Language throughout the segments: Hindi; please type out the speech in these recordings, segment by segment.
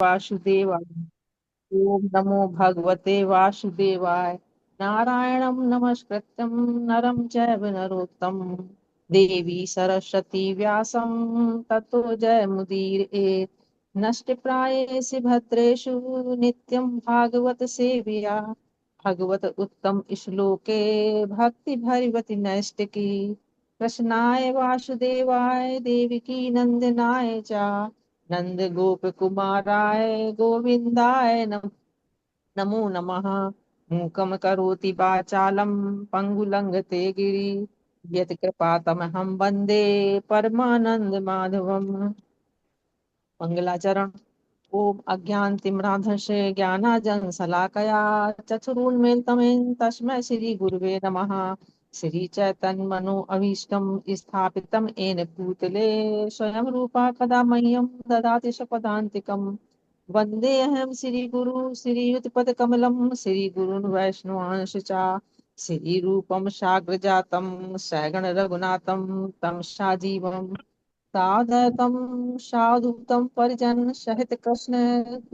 वासुदेवाय। ओम नमो भगवते वासुदेवाय। नारायणं नमस्कृत्यं नरं चैव नरोत्तमं देवी सरस्वती व्यासं ततो जयमुदीरयेत्। नष्टप्रायेषु भद्रेषु नित्यं भागवत सेवया। भगवत उत्तम श्लोके भक्ति भरिवति नैष्टिकी। कृष्णाय वासुदेवाय देवकी नंदनाय च नंद गोप कुमाराय गोविंदाय नमो नमः। मूकं करोति वाचालं पङ्गुलङ्घते गिरि यत् कृपातमहं वन्दे परमानंद माधवम्। मंगलाचरण। ओम अज्ञानतिमिरान्धस्य ज्ञानाञ्जनशलाकया चक्षुरुन्मीलितं तस्मै श्रीगुरुवे नमः। श्रीचैतन्यमनोभीष्टं स्थापितं येन भूतले स्वयं रूपा कदा मह्यं ददाति स्वपदान्तिकम्। वन्देऽहं श्रीगुरु श्रीयुतपदकमलं श्रीगुरून् वैष्णवांश्च च श्रीरूपं साग्रजातं सगण रघुनाथं तं साजीवं सादरतं साधुतं परिजन सहित कृष्ण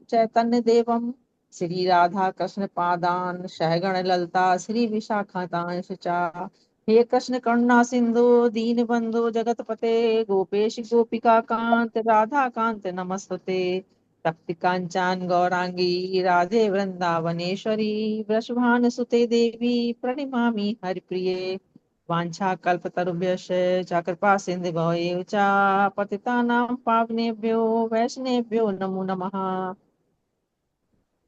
चैतन्य देवम श्री राधा कृष्ण पादान सहगण ललता श्री विशाखातांश चा। हे कृष्ण करुणा सिंधु दीन बंधु जगतपते गोपेश गोपिका कांत राधा कांत नमस्तुते। तप्त कांचन गौरांगी राधे वृंदावनेश्वरी वृषभानुसुते देवी प्रणमामि हरिप्रिये। वाञ्छाकल्पतरुभ्यश्च च कृपा सिन्धुभ्यो च पतितानां पावनेभ्यो वैष्णवेभ्यो नमो नमः।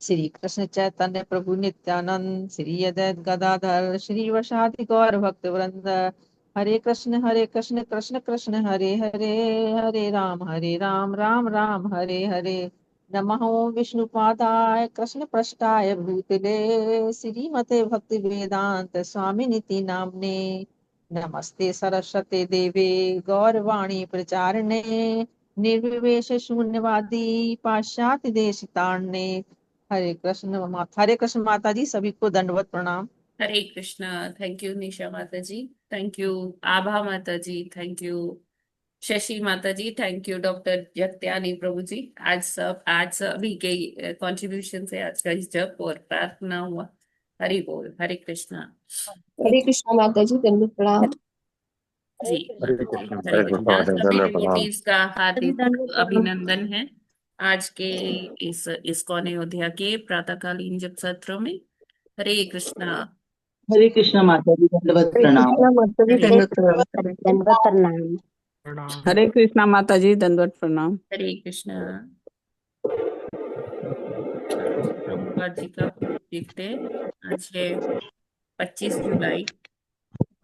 श्री कृष्ण चैतन्य प्रभु नित्यानंद श्री अद्वैत गदाधर श्रीवासादि गौर भक्त वृंद। हरे कृष्ण कृष्ण कृष्ण हरे हरे हरे राम राम राम हरे हरे। नमः ओं विष्णुपादाय कृष्ण पृष्ठाय भूतले श्रीमते भक्ति वेदांत स्वामिनिति नाम्ने। नमस्ते सरस्वते देवे गौरवाणी प्रचारिणे निर्विवेश शून्यवादी पाश्चात्य देश तारणे। हरे कृष्ण माता जी सभी को दंडवत प्रणाम। हरे कृष्णा। थैंक यू निशा माता जी। थैंक यू आभा माता जी। थैंक यू शशि माता जी। थैंक यू डॉक्टर जगत्यानी प्रभु जी। आज सभी के कंट्रीब्यूशन से आज का इस जप और प्रार्थना हुआ। हरि बोल। हरे कृष्णा। हरे कृष्णा माता जी, दंडवत प्रणाम। जी हरे कृष्ण हरे हरे कृष्णा। कृष्ण सभी धन्यवाद प्रणाम। डिवोटीज का हार्दिक दंडवत प्रणाम। अभिनंदन है आज के इस इस्कॉन अयोध्या के प्रातःकालीन जप सत्र में। हरे कृष्णा। हरे कृष्णा माता जी, दंडवत हरे प्रणाम। कृष्णा माता जी, हरे दंडवत प्रणाम। दंडवत प्रणाम। हरे कृष्णा माता जी, दंडवत प्रणाम। हरे कृष्णा। प्रभुपाद जी का देखते हैं। आज है 25 जुलाई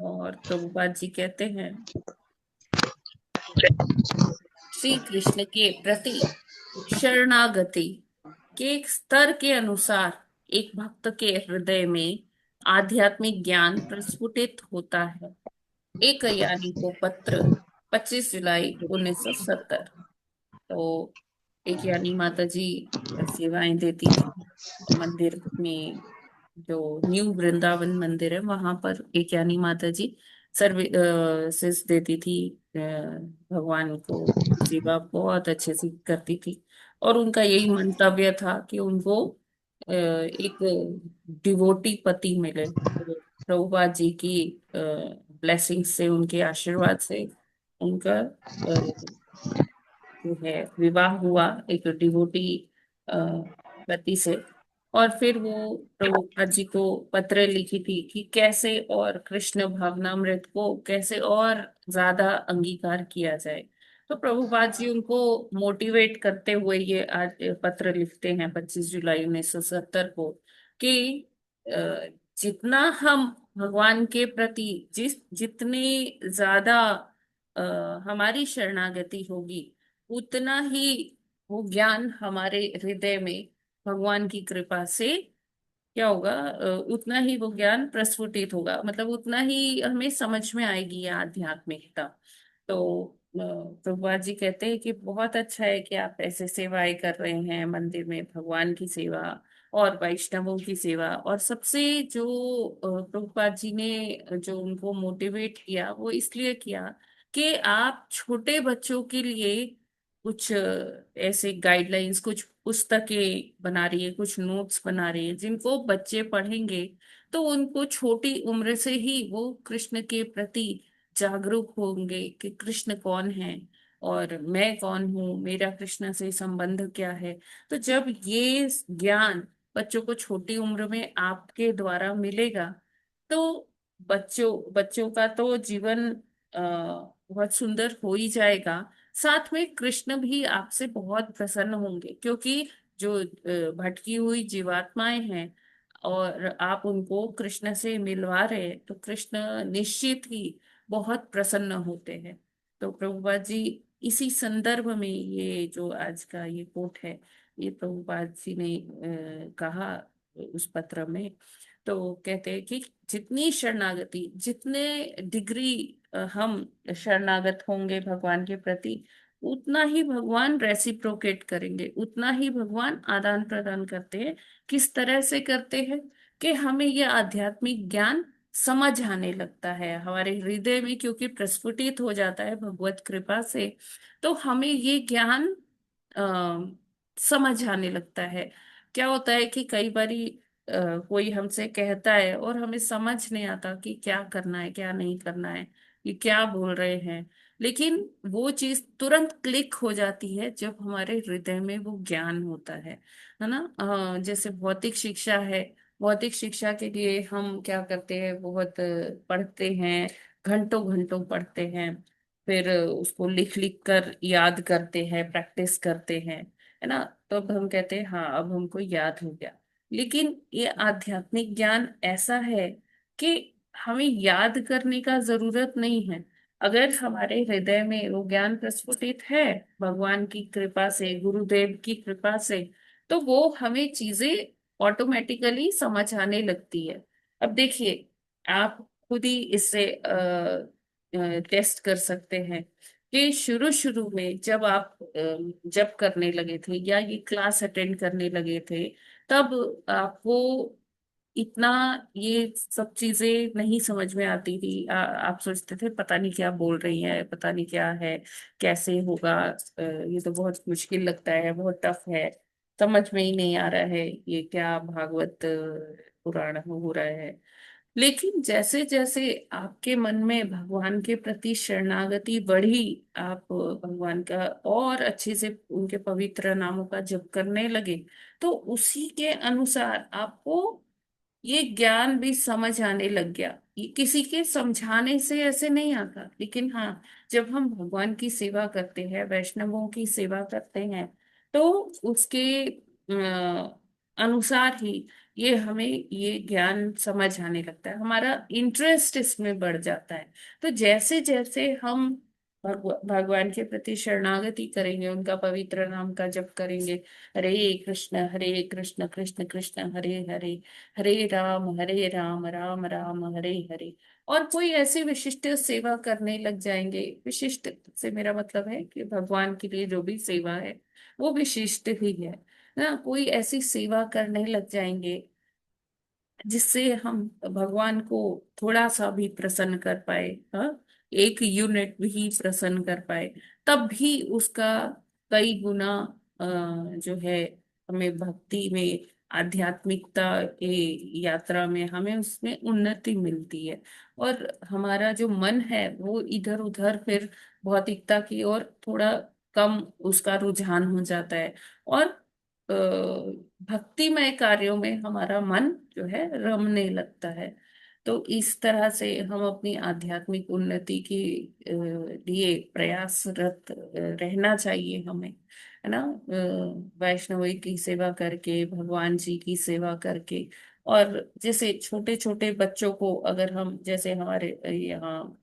और प्रभुपाद जी कहते हैं श्री कृष्ण के प्रति शरणागति के एक स्तर के अनुसार एक भक्त के हृदय में आध्यात्मिक ज्ञान प्रस्फुटित होता है। एक यानी को पत्र 25 जुलाई 1970। तो एक यानी माता जी सेवाएं देती थी मंदिर में। जो न्यू वृंदावन मंदिर है वहां पर एक यानी माता जी सर्विस देती थी। भगवान को सेवा बहुत अच्छे से करती थी। और उनका यही मंतव्य था कि उनको एक डिवोटी पति मिले। तो प्रभुपाद जी की ब्लेसिंग से उनके आशीर्वाद से उनका जो है विवाह हुआ एक डिवोटी पति से। और फिर वो प्रभुपाद जी को पत्र लिखी थी कि कैसे और कृष्ण भावनामृत को कैसे और ज्यादा अंगीकार किया जाए। तो प्रभुपाद जी उनको मोटिवेट करते हुए ये आज पत्र लिखते हैं 25 जुलाई 1970 को कि अ, जितना हम भगवान के प्रति जितनी ज्यादा हमारी शरणागति होगी उतना ही वो ज्ञान हमारे हृदय में भगवान की कृपा से क्या होगा, उतना ही वो ज्ञान प्रस्फुटित होगा। मतलब उतना ही हमें समझ में आएगी ये आध्यात्मिकता। तो प्रभुपाद जी कहते हैं कि बहुत अच्छा है कि आप ऐसे सेवाएं कर रहे हैं मंदिर में भगवान की सेवा और वैष्णवों की सेवा। और सबसे जो प्रभुपाद जी ने जो उनको मोटिवेट किया वो इसलिए किया कि आप छोटे बच्चों के लिए कुछ ऐसे गाइडलाइंस, कुछ पुस्तकें बना रही है, कुछ नोट्स बना रही है, जिनको बच्चे पढ़ेंगे तो उनको छोटी उम्र से ही वो कृष्ण के प्रति जागरूक होंगे कि कृष्ण कौन है और मैं कौन हूँ, मेरा कृष्ण से संबंध क्या है। तो जब ये ज्ञान बच्चों को छोटी उम्र में आपके द्वारा मिलेगा, तो बच्चों बच्चों का तो जीवन बहुत सुंदर हो ही जाएगा। साथ में कृष्ण भी आपसे बहुत प्रसन्न होंगे, क्योंकि जो भटकी हुई जीवात्माएं हैं और आप उनको कृष्ण से मिलवा रहे हैं, तो कृष्ण निश्चित ही बहुत प्रसन्न होते हैं। तो प्रभुपाद जी इसी संदर्भ में ये जो आज का ये कोट है, ये प्रभुपाद जी ने कहा उस पत्र में। तो कहते हैं कि जितनी शरणागति, जितने डिग्री हम शरणागत होंगे भगवान के प्रति, उतना ही भगवान रेसिप्रोकेट करेंगे, उतना ही भगवान आदान प्रदान करते हैं। किस तरह से करते हैं कि हमें यह आध्यात्मिक ज्ञान समझ आने लगता है हमारे हृदय में, क्योंकि प्रस्फुटित हो जाता है भगवत कृपा से। तो हमें ये ज्ञान समझ आने लगता है। क्या होता है कि कई बारी कोई हमसे कहता है और हमें समझ नहीं आता कि क्या करना है क्या नहीं करना है, ये क्या बोल रहे हैं। लेकिन वो चीज तुरंत क्लिक हो जाती है जब हमारे हृदय में वो ज्ञान होता है ना। जैसे भौतिक शिक्षा है, भौतिक शिक्षा के लिए हम क्या करते हैं, बहुत पढ़ते हैं, घंटों घंटों पढ़ते हैं, फिर उसको लिख लिख कर याद करते हैं, प्रैक्टिस करते हैं, है ना। तो अब हम कहते हैं हाँ अब हमको याद हो गया। लेकिन ये आध्यात्मिक ज्ञान ऐसा है कि हमें याद करने का जरूरत नहीं है। अगर हमारे हृदय में वो ज्ञान प्रस्फुटित है भगवान की कृपा से, गुरुदेव की कृपा से, तो वो हमें चीजें ऑटोमेटिकली समझ आने लगती है। अब देखिए, आप खुद ही इससे टेस्ट कर सकते हैं कि शुरू शुरू में जब आप जब करने लगे थे या ये क्लास अटेंड करने लगे थे, तब आपको इतना ये सब चीजें नहीं समझ में आती थी। आप सोचते थे पता नहीं क्या बोल रही है, पता नहीं क्या है, कैसे होगा, ये तो बहुत मुश्किल लगता है, बहुत टफ है, समझ में ही नहीं आ रहा है ये क्या भागवत पुराण हो रहा है। लेकिन जैसे जैसे आपके मन में भगवान के प्रति शरणागति बढ़ी, आप भगवान का और अच्छे से उनके पवित्र नामों का जप करने लगे, तो उसी के अनुसार आपको ये ज्ञान भी समझ आने लग गया। ये किसी के समझाने से ऐसे नहीं आता, लेकिन हाँ, जब हम भगवान की सेवा करते हैं, वैष्णवों की सेवा करते हैं, तो उसके अनुसार ही ये हमें ये ज्ञान समझ आने लगता है, हमारा इंटरेस्ट इसमें बढ़ जाता है। तो जैसे जैसे हम भगवान के प्रति शरणागति करेंगे, उनका पवित्र नाम का जप करेंगे, हरे कृष्ण कृष्ण कृष्ण हरे हरे, हरे राम राम हरे हरे, और कोई ऐसी विशिष्ट सेवा करने लग जाएंगे। विशिष्ट से मेरा मतलब है कि भगवान के लिए जो भी सेवा है वो विशिष्ट ही है ना। कोई ऐसी सेवा करने लग जाएंगे जिससे हम भगवान को थोड़ा सा भी प्रसन्न कर पाए, हाँ, एक यूनिट भी प्रसन्न कर पाए, तब भी उसका कई गुना जो है हमें भक्ति में, आध्यात्मिकता के यात्रा में हमें उसमें उन्नति मिलती है। और हमारा जो मन है वो इधर उधर फिर भौतिकता की ओर थोड़ा कम उसका रुझान हो जाता है, और भक्तिमय कार्यों में हमारा मन जो है रमने लगता है। तो इस तरह से हम अपनी आध्यात्मिक उन्नति के लिए प्रयासरत रहना चाहिए हमें, है ना। वैष्णवी की सेवा करके, भगवान जी की सेवा करके, और जैसे छोटे छोटे बच्चों को अगर हम, जैसे हमारे यहाँ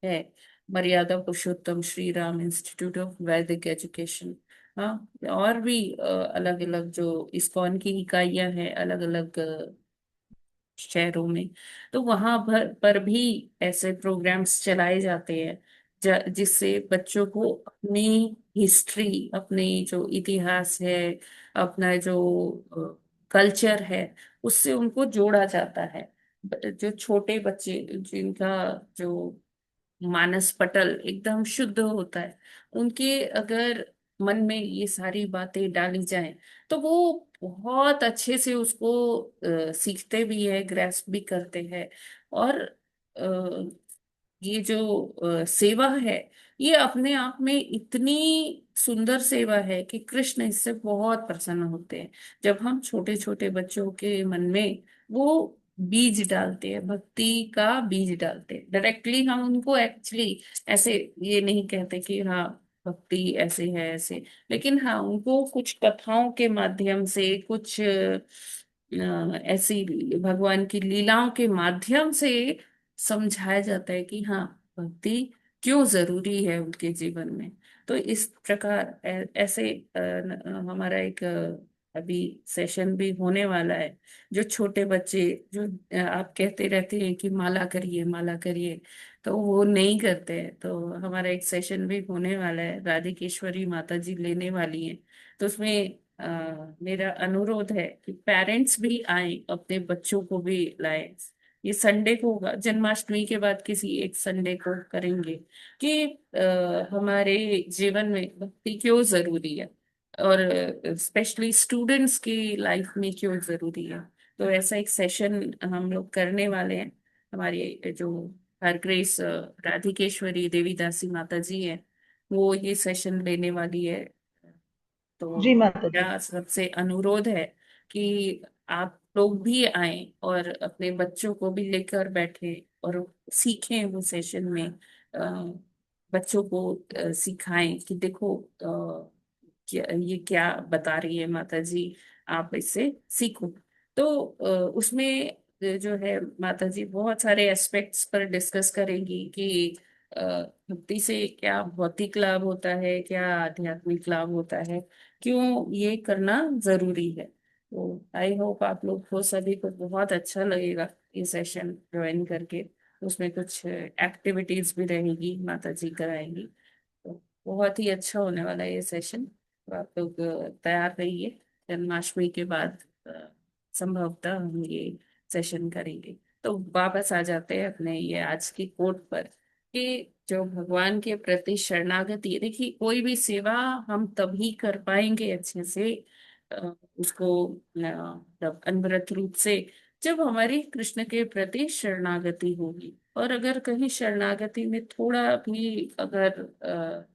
है मर्यादा पुरुषोत्तम श्री राम इंस्टीट्यूट ऑफ वैदिक एजुकेशन, हाँ, और भी अलग अलग जो इस्कॉन की इकाइयां हैं अलग अलग शहरों में, तो वहां पर भी ऐसे प्रोग्राम्स चलाए जाते हैं जिससे बच्चों को अपनी हिस्ट्री, अपनी जो इतिहास है, अपना जो कल्चर है, उससे उनको जोड़ा जाता है। जो छोटे बच्चे जिनका जो मानस पटल एकदम शुद्ध होता है, उनके अगर मन में ये सारी बातें डाली जाएं, तो वो बहुत अच्छे से उसको सीखते भी है, ग्रेस्प भी करते हैं। और ये जो सेवा है, ये अपने आप में इतनी सुंदर सेवा है कि कृष्ण इससे बहुत प्रसन्न होते हैं। जब हम छोटे छोटे बच्चों के मन में वो बीज डालते हैं, भक्ति का बीज डालते हैं, डायरेक्टली हम उनको एक्चुअली ऐसे ये नहीं कहते कि हाँ भक्ति ऐसे है ऐसे, लेकिन हाँ उनको कुछ कथाओं के माध्यम से, कुछ ऐसी भगवान की लीलाओं के माध्यम से समझाया जाता है कि हाँ भक्ति क्यों जरूरी है उनके जीवन में। तो इस प्रकार ऐसे हमारा एक अभी सेशन भी होने वाला है। जो छोटे बच्चे जो आप कहते रहते हैं कि माला करिए माला करिए, तो वो नहीं करते हैं, तो हमारा एक सेशन भी होने वाला है, राधिकेश्वरी माता जी लेने वाली हैं। तो उसमें मेरा अनुरोध है कि पेरेंट्स भी आए, अपने बच्चों को भी लाए। ये संडे को होगा, जन्माष्टमी के बाद किसी एक संडे को करेंगे कि हमारे जीवन में भक्ति क्यों जरूरी है, और स्पेशली स्टूडेंट्स की लाइफ में क्यों जरूरी है। तो ऐसा एक सेशन हम लोग करने वाले हैं। हमारी जो हर ग्रेस राधिकेश्वरी देवीदासी माता जी है, वो ये सेशन लेने वाली है। तो जी माता जी। मेरा सबसे अनुरोध है कि आप लोग भी आए और अपने बच्चों को भी लेकर बैठे और सीखें वो सेशन में। बच्चों को सिखाएं कि देखो क्या ये क्या बता रही है माता जी, आप इससे सीखो। तो उसमें जो है माता जी बहुत सारे एस्पेक्ट्स पर डिस्कस करेंगी कि अ, भक्ति से क्या भौतिक लाभ होता है, क्या आध्यात्मिक लाभ होता है, क्यों ये करना जरूरी है। तो आई होप आप लोग को सभी को बहुत अच्छा लगेगा ये सेशन ज्वाइन करके। उसमें कुछ एक्टिविटीज भी रहेगी, माता जी कराएंगी। तो बहुत ही अच्छा होने वाला है ये सेशन। तो आप लोग तैयार रहिए। जन्माष्टमी के बाद संभवतः हम ये सेशन करेंगे। तो वापस आ जाते हैं अपने ये आज की कोट पर कि जो भगवान के प्रति शरणागति है, देखिए कोई भी सेवा हम तभी कर पाएंगे अच्छे से, उसको मतलब अनवरत रूप से, जब हमारी कृष्ण के प्रति शरणागति होगी। और अगर कहीं शरणागति में थोड़ा भी अगर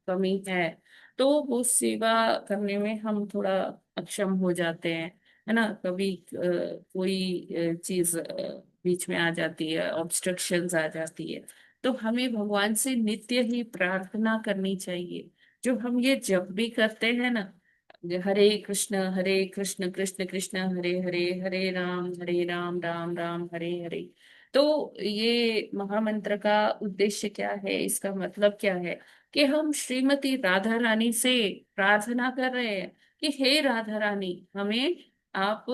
कमी है, तो वो सेवा करने में हम थोड़ा अक्षम हो जाते हैं, है ना। कभी कोई चीज बीच में आ जाती है, ऑब्स्ट्रक्शंस आ जाती है, तो हमें भगवान से नित्य ही प्रार्थना करनी चाहिए। जो हम ये जब भी करते हैं ना, हरे कृष्ण कृष्ण कृष्ण हरे हरे, हरे राम राम राम हरे हरे। तो ये महामंत्र का उद्देश्य क्या है, इसका मतलब क्या है कि हम श्रीमती राधा रानी से प्रार्थना कर रहे हैं कि हे राधा रानी, हमें आप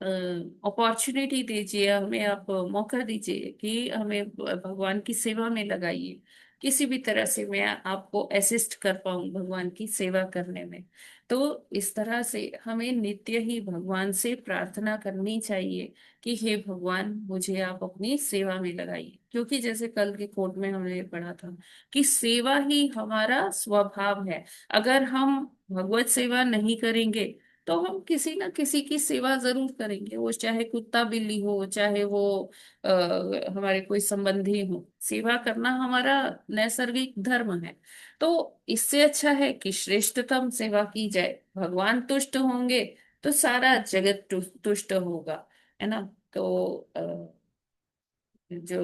अपॉर्चुनिटी दीजिए, हमें आप मौका दीजिए कि हमें भगवान की सेवा में लगाइए। किसी भी तरह से मैं आपको असिस्ट कर पाऊं भगवान की सेवा करने में। तो इस तरह से हमें नित्य ही भगवान से प्रार्थना करनी चाहिए कि हे भगवान, मुझे आप अपनी सेवा में लगाइए। क्योंकि जैसे कल के कोट में हमने पढ़ा था कि सेवा ही हमारा स्वभाव है। अगर हम भगवत सेवा नहीं करेंगे, तो हम किसी ना किसी की सेवा जरूर करेंगे, वो चाहे कुत्ता बिल्ली हो, चाहे वो आ, हमारे कोई संबंधी हो। सेवा करना हमारा नैसर्गिक धर्म है। तो इससे अच्छा है कि श्रेष्ठतम सेवा की जाए, भगवान तुष्ट होंगे तो सारा जगत तुष्ट होगा, है ना। तो जो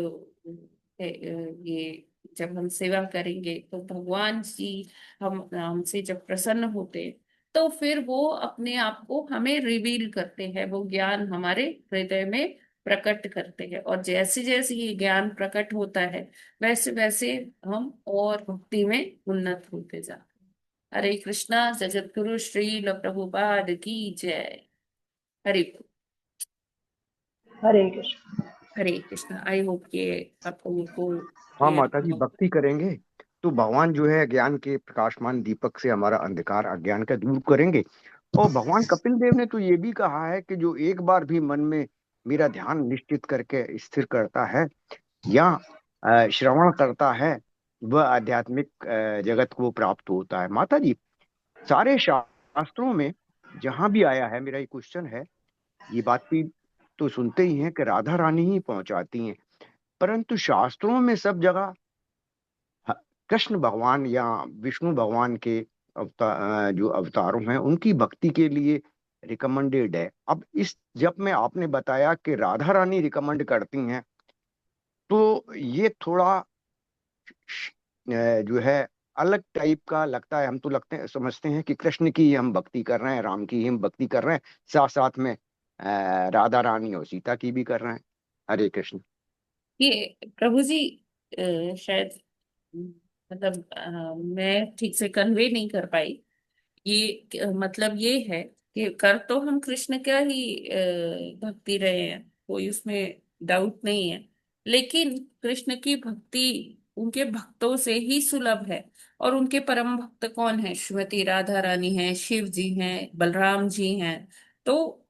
ये जब हम सेवा करेंगे तो भगवान जी हम हमसे जब प्रसन्न होते हैं, तो फिर वो अपने आप को हमें रिवील करते हैं, वो ज्ञान हमारे हृदय में प्रकट करते हैं। और जैसे जैसे ये ज्ञान प्रकट होता है, वैसे वैसे हम और भक्ति में उन्नत होते जाते हैं। हरे कृष्णा। जगत गुरु श्री प्रभुपाद की जय। हरे हरे कृष्ण। हरे कृष्णा। आई होप ये आप लोगों को हाँ माता जी, क्लियर। भक्ति करेंगे तो भगवान जो है ज्ञान के प्रकाशमान दीपक से हमारा अंधकार अज्ञान का दूर करेंगे। और भगवान कपिल देव ने तो ये भी कहा है कि जो एक बार भी मन में मेरा ध्यान निश्चित करके स्थिर करता है या श्रवण करता है, वह आध्यात्मिक जगत को प्राप्त होता है। माता जी, सारे शास्त्रों में जहां भी आया है, मेरा एक क्वेश्चन है, ये बात भी तो सुनते ही हैं कि राधा रानी ही पहुंचाती हैं, परंतु शास्त्रों में सब जगह ह- कृष्ण भगवान या विष्णु भगवान के जो अवतारों हैं उनकी भक्ति के लिए रिकमेंडेड है। अब इस जब में आपने बताया कि राधा रानी रिकमेंड करती हैं, तो ये थोड़ा जो है अलग टाइप का लगता है। हम तो लगते हैं, समझते हैं कि कृष्ण की ही हम भक्ति कर रहे हैं, राम की ही हम भक्ति कर रहे हैं, साथ साथ में राधा रानी और सीता की भी कर रहे हैं। हरे कृष्ण। ये प्रभु जी शायद मतलब मैं ठीक से कन्वे नहीं कर पाई। ये मतलब ये है कि कर तो हम कृष्ण का ही भक्ति रहे हैं, कोई उसमें डाउट नहीं है। लेकिन कृष्ण की भक्ति उनके भक्तों से ही सुलभ है। और उनके परम भक्त कौन है? श्रीमती राधा रानी है, शिव जी हैं, बलराम जी हैं। तो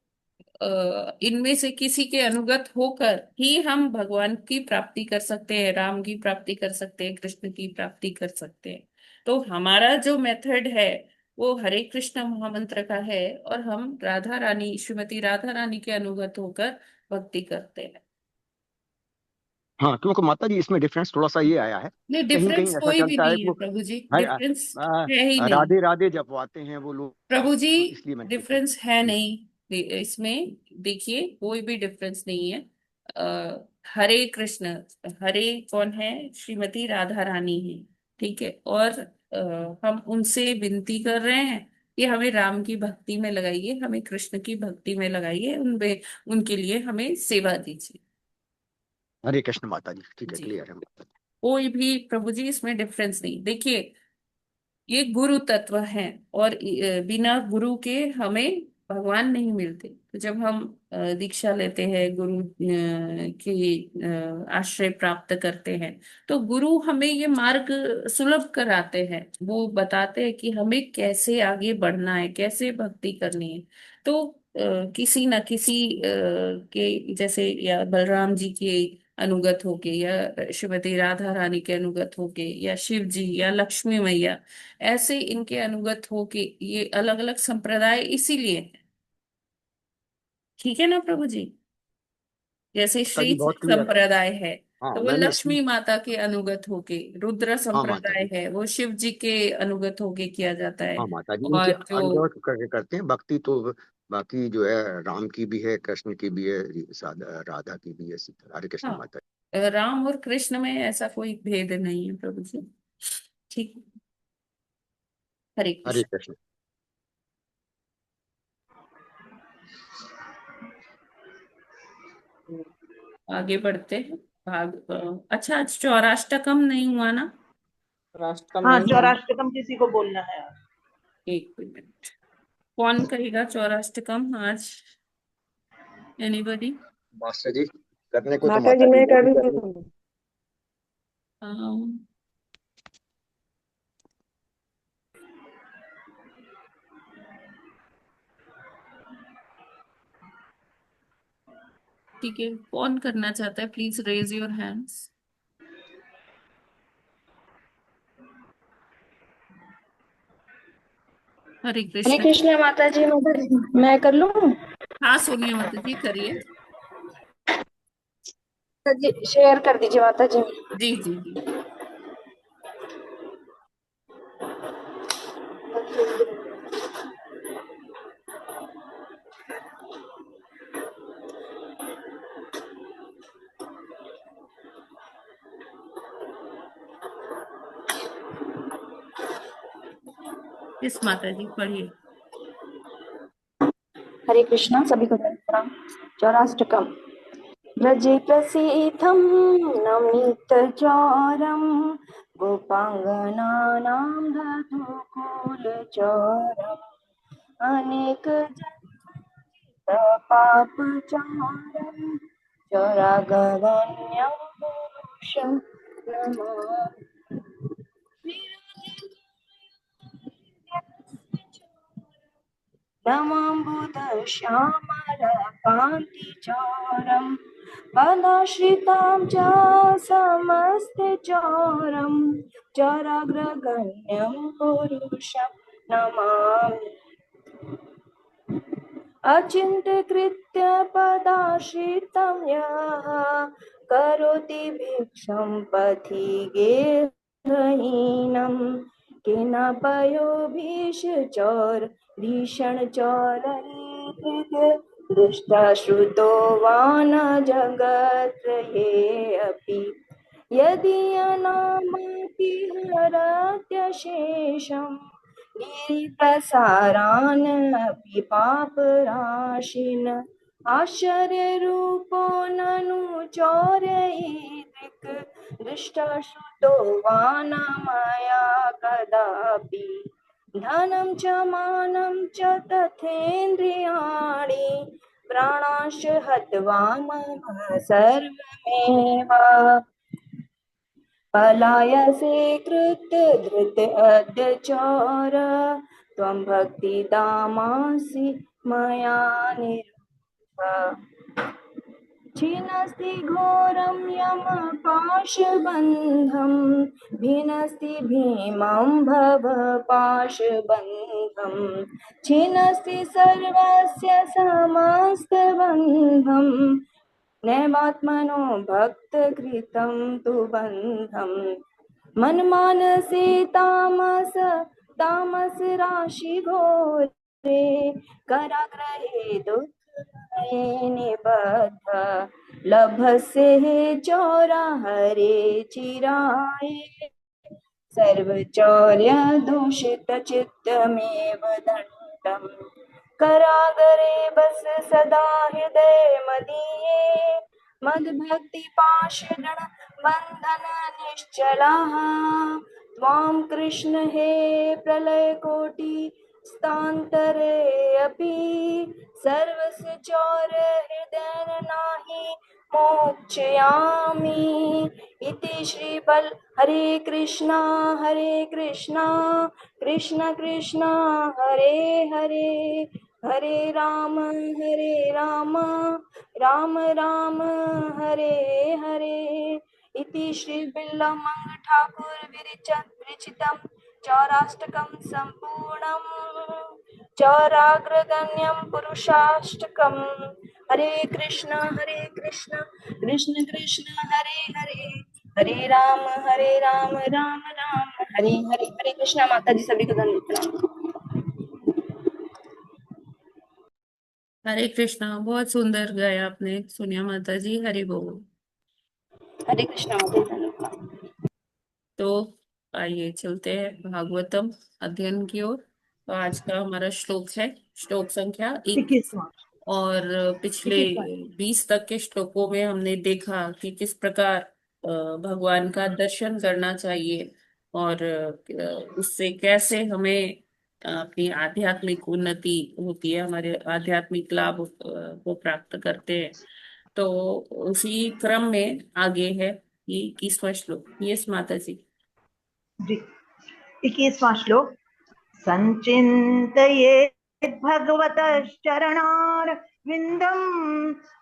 इनमें से किसी के अनुगत होकर ही हम भगवान की प्राप्ति कर सकते हैं, राम की प्राप्ति कर सकते हैं, कृष्ण की प्राप्ति कर सकते हैं। तो हमारा जो मेथड है वो हरे कृष्ण महामंत्र का है, और हम राधा रानी, श्रीमती राधा रानी के अनुगत होकर भक्ति करते हैं। हाँ, क्योंकि माता जी इसमें डिफरेंस थोड़ा सा ये आया है, नहीं, कहीं डिफरेंस कहीं ऐसा कोई भी चलता है नहीं कि है वो प्रभु जी, भाई डिफरेंस है ही नहीं। राधे राधे जपवाते हैं वो लोग, प्रभु जी, तो इसलिए मैंने पूछा। डिफरेंस है नहीं इसमें। देखिए, कोई भी डिफरेंस नहीं है। हरे कृष्ण, हरे कौन है? श्रीमती राधा रानी है। ठीक है। और हम उनसे विनती कर रहे हैं कि हमें राम की भक्ति में लगाइए, हमें कृष्ण की भक्ति में लगाइए, उनमें उनके लिए हमें सेवा दीजिए। हरे कृष्ण माता जी, ठीक है, जी, क्लियर है माता जी। कोई भी प्रभु जी इसमें डिफरेंस नहीं। देखिए, ये गुरु तत्व है, और बिना गुरु के हमें भगवान नहीं मिलते। तो जब हम दीक्षा लेते हैं, गुरु की आश्रय प्राप्त करते हैं, तो गुरु हमें ये मार्ग सुलभ कराते हैं। वो बताते हैं कि हमें कैसे आगे बढ़ना है, कैसे भक्ति करनी है। तो किसी न किसी के जैसे, या बलराम जी के अनुगत होके, या श्रीमती राधा रानी के अनुगत होके, या शिव जी, या लक्ष्मी मैया, ऐसे इनके अनुगत हो के, ये अलग अलग संप्रदाय इसीलिए है। ठीक है ना प्रभु जी? जैसे माता श्री जी बहुत क्लियर है। संप्रदाय है हाँ तो वो मैंने लक्ष्मी माता के अनुगत होके, रुद्र हाँ माता संप्रदाय जी। है वो शिव जी के अनुगत होके किया जाता है। हाँ माता जी, उनके और जो अनुगत करके करते हैं भक्ति, तो बाकी जो है राम की भी है, कृष्ण की भी है, राधा की भी है, सीता। हरे कृष्ण हाँ, माता राम और कृष्ण में ऐसा कोई भेद नहीं है प्रभु जी। ठीक है। हरे जी। हरे कृष्ण। कृष्ण। आगे बढ़ते हैं। अच्छा, आज चौराष्टकम नहीं हुआ ना? राष्ट्रम हाँ, नहीं हुआ। चौराष्टकम किसी को बोलना है आज। एक मिनट, कौन कहेगा चौराष्टकम आज? एनीबडी? मास्टर जी, करने को तो माता जी माता जी मैं मैं कर भी कर लूं। लूँ। ठीक है, कौन करना चाहता है? Please raise your hands. Hare Hare Krishna. Krishna माता जी, मैं कर लूँ। हाँ, सोनिया माता जी करिए। जी शेयर कर दीजिए माता जी। जी जी जी। इस माता जी पढ़िए। हरे कृष्णा, सभी को प्रणाम। चौराष्टकम। व्रजे प्रसीदं नमितचौरं गोपाङ्गनानां धतुकुलचौरम् अनेकजन्मपापचारं चौरागमन्यं पुरुषं नमामि। नमाम्बुदश्यामलकान्तिचौरम् पदाश्रितां च समस्ते चोराग्रगण्यं पुरुषं नमामि अचिन्त्यकृत्य पदाश्रितं यः करोति भिक्षं पथि गेहहीनं किनपयोभिश्चोर भीषणचोरैर्हृद् दृष्टाश्रुतो वा न जगत्त्रये अपि यदि अनामपि हरत्यशेषम् गिरिप्रसारान् अपि पापराशिन् आश्चर्यरूपो ननु चौर्यैर्दृक् दृष्टश्रुतो वा न मया कदापि धनं च मानं च तथेन्द्रियाणि प्राणांश्च हत्वा मम सर्वमेव पलायसे कृत धृत अद्य चोर त्वं भक्तिदामासि मया निरुद्ध छिन्नस्ति घोरं यमपाशबन्धं भिन्नस्ति भीमं भवपाशबन्धं छिन्नस्ति सर्वस्य समस्तबन्धं नैवात्मनो भक्तकृतं तु बन्धम् मनमानसे तामस राशि घोरे कराग्रहे दुःखमये निबद्ध लभसे चोरा हरे चिराय सर्वचौर्य दूषित चित्तमेव दण्डम् करागरे बस सदा हृदय मदीये मद्भक्ति पाशरण बंधन निश्चलाः त्वां कृष्ण हे प्रलय कोटि स्थान्तरे अपि सर्वस्य चौर हृदय नाही मोक्षयामि इति श्री बल हरे कृष्णा कृष्ण कृष्ण हरे हरे हरे राम राम राम हरे हरे इति श्री बिल्लमंग ठाकुर विरचितं चौराष्टकं संपूर्णं चौराग्रगण्यं पुरुषाष्टकं हरे कृष्ण कृष्ण कृष्ण हरे हरे हरे राम राम राम हरे हरे हरे कृष्णा। माता जी सभी को धन्यवाद प्रणाम। हरे कृष्णा। बहुत सुंदर गाया आपने सोनिया माता जी। हरि बोल। हरे कृष्णा माता जी धन्यवाद। तो आइए चलते हैं भागवतम अध्ययन की ओर। तो आज का हमारा श्लोक है श्लोक संख्या 21। 21वां। और पिछले 21वां। 20 तक के श्लोकों में हमने देखा कि किस प्रकार भगवान का दर्शन करना चाहिए और उससे कैसे हमें अपनी आध्यात्मिक उन्नति होती है, हमारे आध्यात्मिक लाभ को प्राप्त करते हैं। तो उसी क्रम में आगे है ये 21वां श्लोक। यस माता जी। जी 21वां श्लोक। संचिन्तयेत् भगवतश्चरणारविन्दं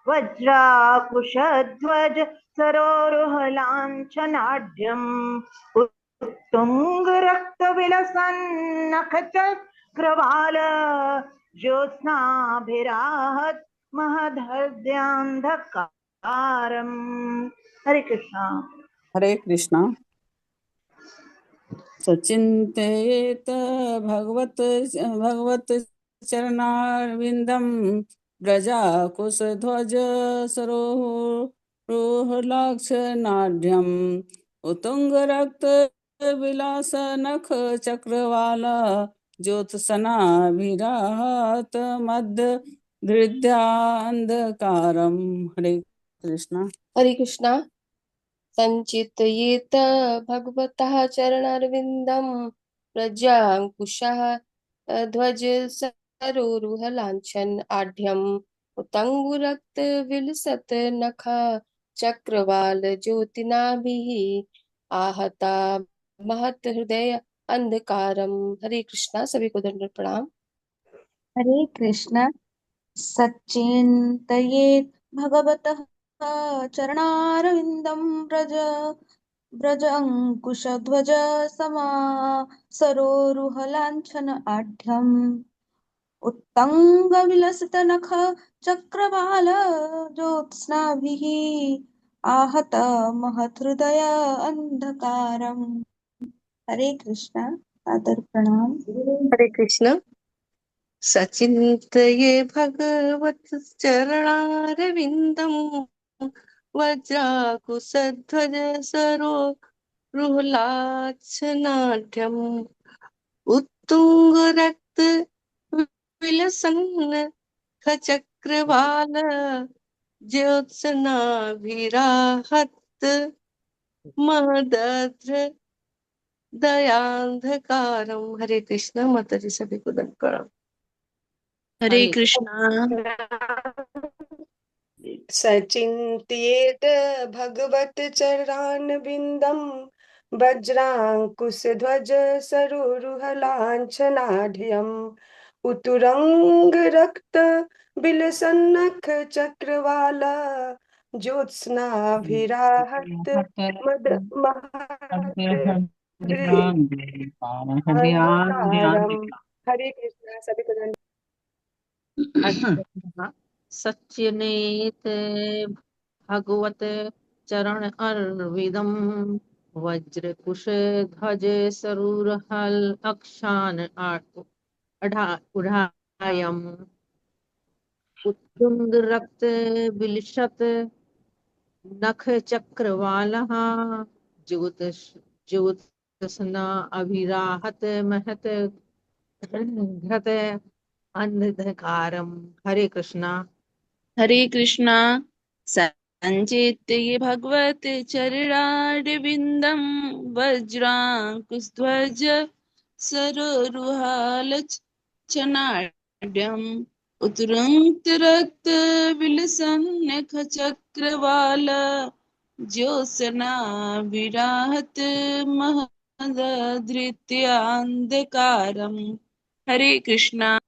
वज्राकुशध्वज सरोरुहलाञ्छनाढ्यम् उत्तुङ्गरक्तविलसन्नखचक्रवाल ज्योत्स्नाभिराहत महदहृदयान्धकारम्। हरे कृष्णा। हरे कृष्णा। सचिन्तयेत भगवत चरणारविन्दं व्रजाकुशध्वज सरोरुहलाक्षनाढ्यम् उत्तुङ्गरक्तविलासनख चक्रवाल ज्योत्सनाभिराहत मद्हृदयान्धकारम्। हरे कृष्णा। हरे कृष्णा। संचितयेत भगवतः चरणारविन्दं प्रजाङ्कुशः ध्वज सरोरुहलाञ्छन् आढ्यम् उत्तङ्गुरक्तविलसत् नख चक्रवाल ज्योतिनाभिः आहता महत हृदय अंधकारम। हरे कृष्णा। सभी को दंडवत प्रणाम। हरे कृष्ण। सच्चिन्तयेत् भगवतः चरणारविन्दं व्रज अङ्कुशध्वज समा सरोरुहलाञ्छन आढ्यम् उत्तङ्गविलसितनख चक्रवाल ज्योत्स्नाभिः आहत महृदय अंधकारम्। हरे कृष्णा, सादर प्रणाम। हरे कृष्ण। सचिन्तये भगवत् चरणारविन्दं वज्राकुशध्वज सरोरुहलाच्छनाढ्यम् उत्तुङ्गरक्त विलसन् खचक्रवाल ज्योत्स्नाभिराहत महदध्र दयांधकारम। हरे कृष्णा। माता जी सभी को दंड प्रणाम। हरे हरे कृष्णा। सचिन्त्येत भगवत चरणारविन्दं वज्राङ्कुशध्वज सरोरुहलाञ्छनाढ्यम् उतुरङ्गरक्त बिलसन्नख चक्रवाला ज्योत्स्नाभिराहत मद महद्गृहान्धकारम्। हरे कृष्णा। सभी को धन्यवाद। कृष्णा। सच्चिनेत भगवत चरण अर्विदम वज्र कुश ध्वज सरूर हल अक्षान उढ़ायम उत्तुंग रक्त विलसत नख चक्रवालः ज्योत ज्योत्स्ना अभिराहत महत घृत अंधकारम। हरे कृष्णा। हरे कृष्णा। सञ्चेत्य भगवत चरणारविन्दं वज्राङ्कुशध्वज सरोरुहालच्छनाढ्यम् उत्तुङ्गरक्त विलसन्नखचक्रवाल ज्योत्स्नाभिराहत महदधृत्यान्धकारम्। हरे कृष्णा।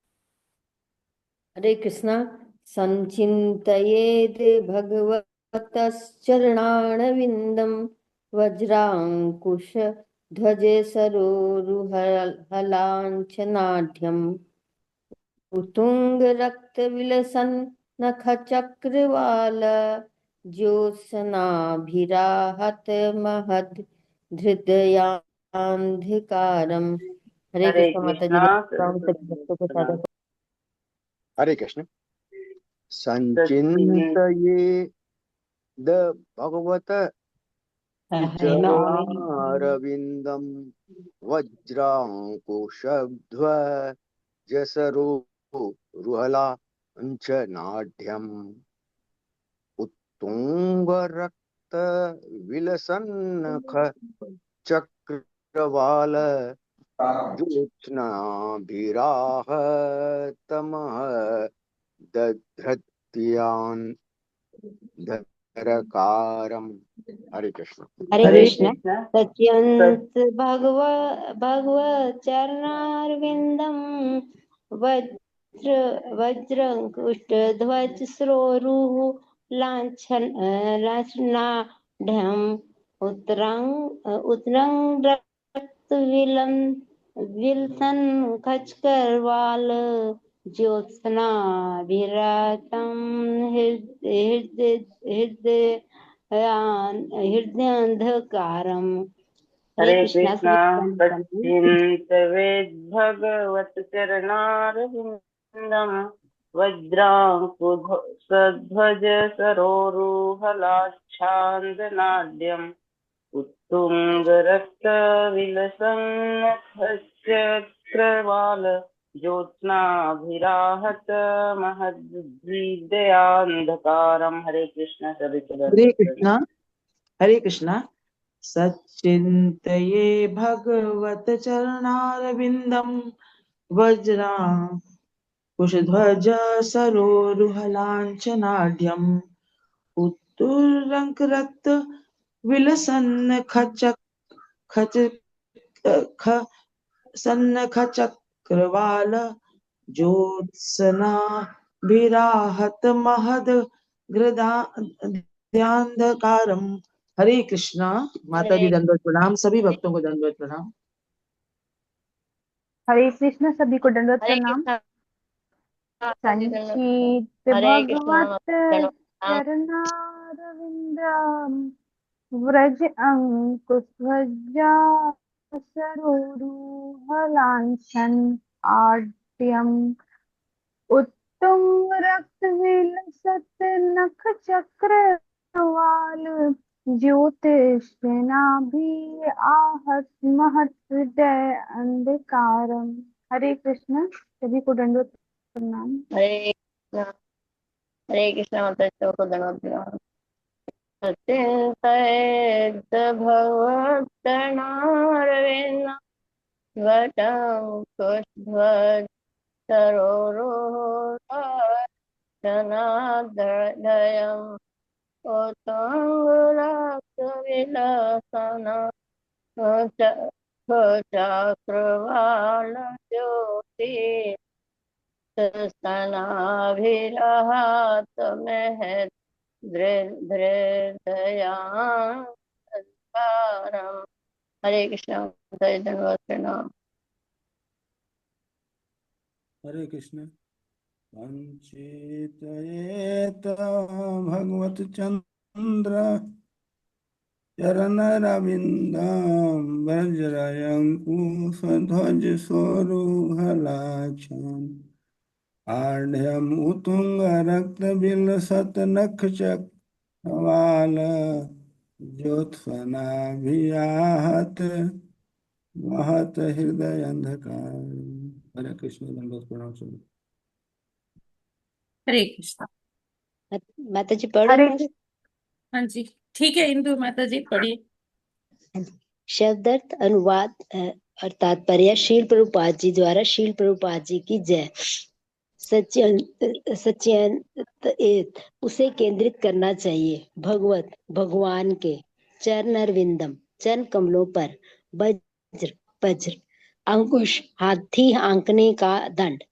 हरे कृष्णा। संचिन्तयेद् भगवतश्चरणारविन्दं वज्राङ्कुश ध्वज सरोरुहलाञ्छनाढ्यम् उत्तुङ्गरक्तविलसन् नखचक्रवाल ज्योत्स्नाभिराहत महद् धृतयान्धकारम्। हरे कृष्ण। माता जी भक्तों को सादर। हरे कृष्ण। संचिन्तये द भगवत चरणारविन्दं वज्राङ्कुशध्वज सरोरुहलाञ्छनाढ्यम् उत्तुङ्गरक्त विलसन्नख चक्रवाल ज्योत्स्नाभिराहतमः दधृत्यान् धरकारम्। हरे कृष्ण। हरे कृष्ण। सच्यंत भगवत चरणारविन्दं वज्रकुष्ठ ध्वज सरोरुह लाञ्छनाढ्यम् उत्तरंग रक्त विलसन खच्चरवाल ज्योत्स्नाभिराहतं हृदयान्धकारम्। हरे कृष्णा। सच्चिन्तयेद् भगवत चरणारविन्दं वज्राङ्कुशध्वज सरोरुहलाच्छान्दनाढ्यम् उत्तुङ्गरक्तविलसन्नखच्चक्रवाल ज्योत्स्नाभिराहत महद्विदयान्धकारम्। हरे कृष्ण। सभी को हरे कृष्णा। हरे कृष्णा। सच्चिन्तये भगवत चरणारविन्दं वज्राङ्कुशध्वज सरोरुहलाञ्छनाढ्यम् उत्तुङ्गरक्त विलसन् खचक्रवाल ज्योत्स्नाभिराहत महद् अज्ञानांधकारम। हरे कृष्णा। माता जी हरे दंडवत प्रणाम, सभी भक्तों को दंडवत प्रणाम। हरे कृष्ण, सभी को दंडवत हरे प्रणाम। कृष्णा माता जी दंडवत प्रणाम। संचित हरे कृष्णा भगवत माता जी दंडवत प्रणाम। चरणारविंदम व्रज अंकुशध्वजा सरोरुहलांछन आड्यम उत्तुंग रक्त विलसत नख चक्रवाल ज्योतिषनाभि आहत महत हृदय अंधकारम। हरे कृष्ण, सभी को दंडवत प्रणाम। हरे कृष्णा माता जी सबको दंडवत प्रणाम। सत्यं भगवत्तनारविन्द वटं कुशध्वज सरोरुहलाशनादयम् उत्तुङ्गरक्तविलसन चक्रवाल ज्योति स्तनाभिरहात महत् हृदयान्तरम्। हरे कृष्ण धन्यवाद प्रणाम। हरे कृष्ण। संचेतयेत भगवत चंद्र चरणरविन्दं वज्रयङ्कुशध्वज सोरुहलाक्षं आढ्यम् उत्तुङ्गरक्तबिलसत्नखचक्रवाल ज्योत्स्नाभियाहत महत हृदय अंधकार। हरे कृष्ण दंडवत प्रणाम सभी। हरे कृष्ण। माता जी पढ़ो हरे मैं। हाँ जी, ठीक है इंदु माता जी पढ़िए। शब्दार्थ अनुवाद और तात्पर्य। शील प्रभुपाद जी द्वारा। शील प्रभुपाद जी की जय। सच्चिदानंद उसे केंद्रित करना चाहिए। भगवत भगवान के चरणरविंदम चरण कमलों पर वज्र वज्र अंकुश हाथी आंकने का दंड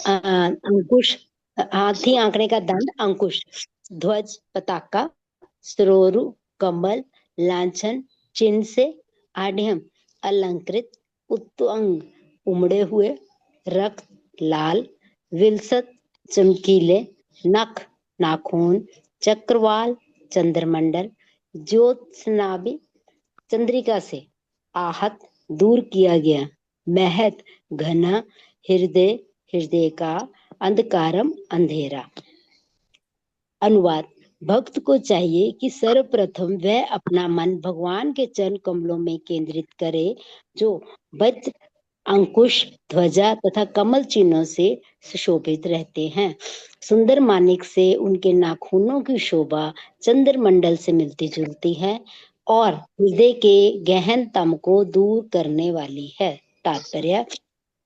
अंकुश हाथी आंकने का दंड अंकुश ध्वज पताका सरोरु कमल लांछन चिन्ह से आढ़्यम अलंकृत उत्तुंग उमड़े हुए रक्त लाल विलसत चमकीले नख नाखून चक्रवाल चंद्रमंडल ज्योत्स्नाभि चंद्रिका से आहत दूर किया गया महत घना हृदय हृदय का अंधकारम अंधेरा। अनुवाद। भक्त को चाहिए कि सर्वप्रथम वह अपना मन भगवान के चरण कमलों में केंद्रित करे जो वज्र अंकुश ध्वजा तथा कमल चिन्हों से सुशोभित रहते हैं। सुंदर मानिक से उनके नाखूनों की शोभा चंद्रमंडल से मिलती जुलती है और हृदय के गहन तम को दूर करने वाली है। तात्पर्य।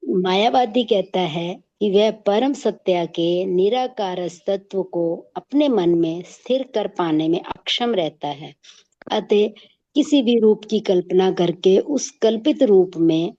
मायावादी कहता है कि वह परम सत्या के निराकार तत्व को अपने मन में स्थिर कर पाने में अक्षम रहता है। अतः किसी भी रूप की कल्पना करके उस कल्पित रूप में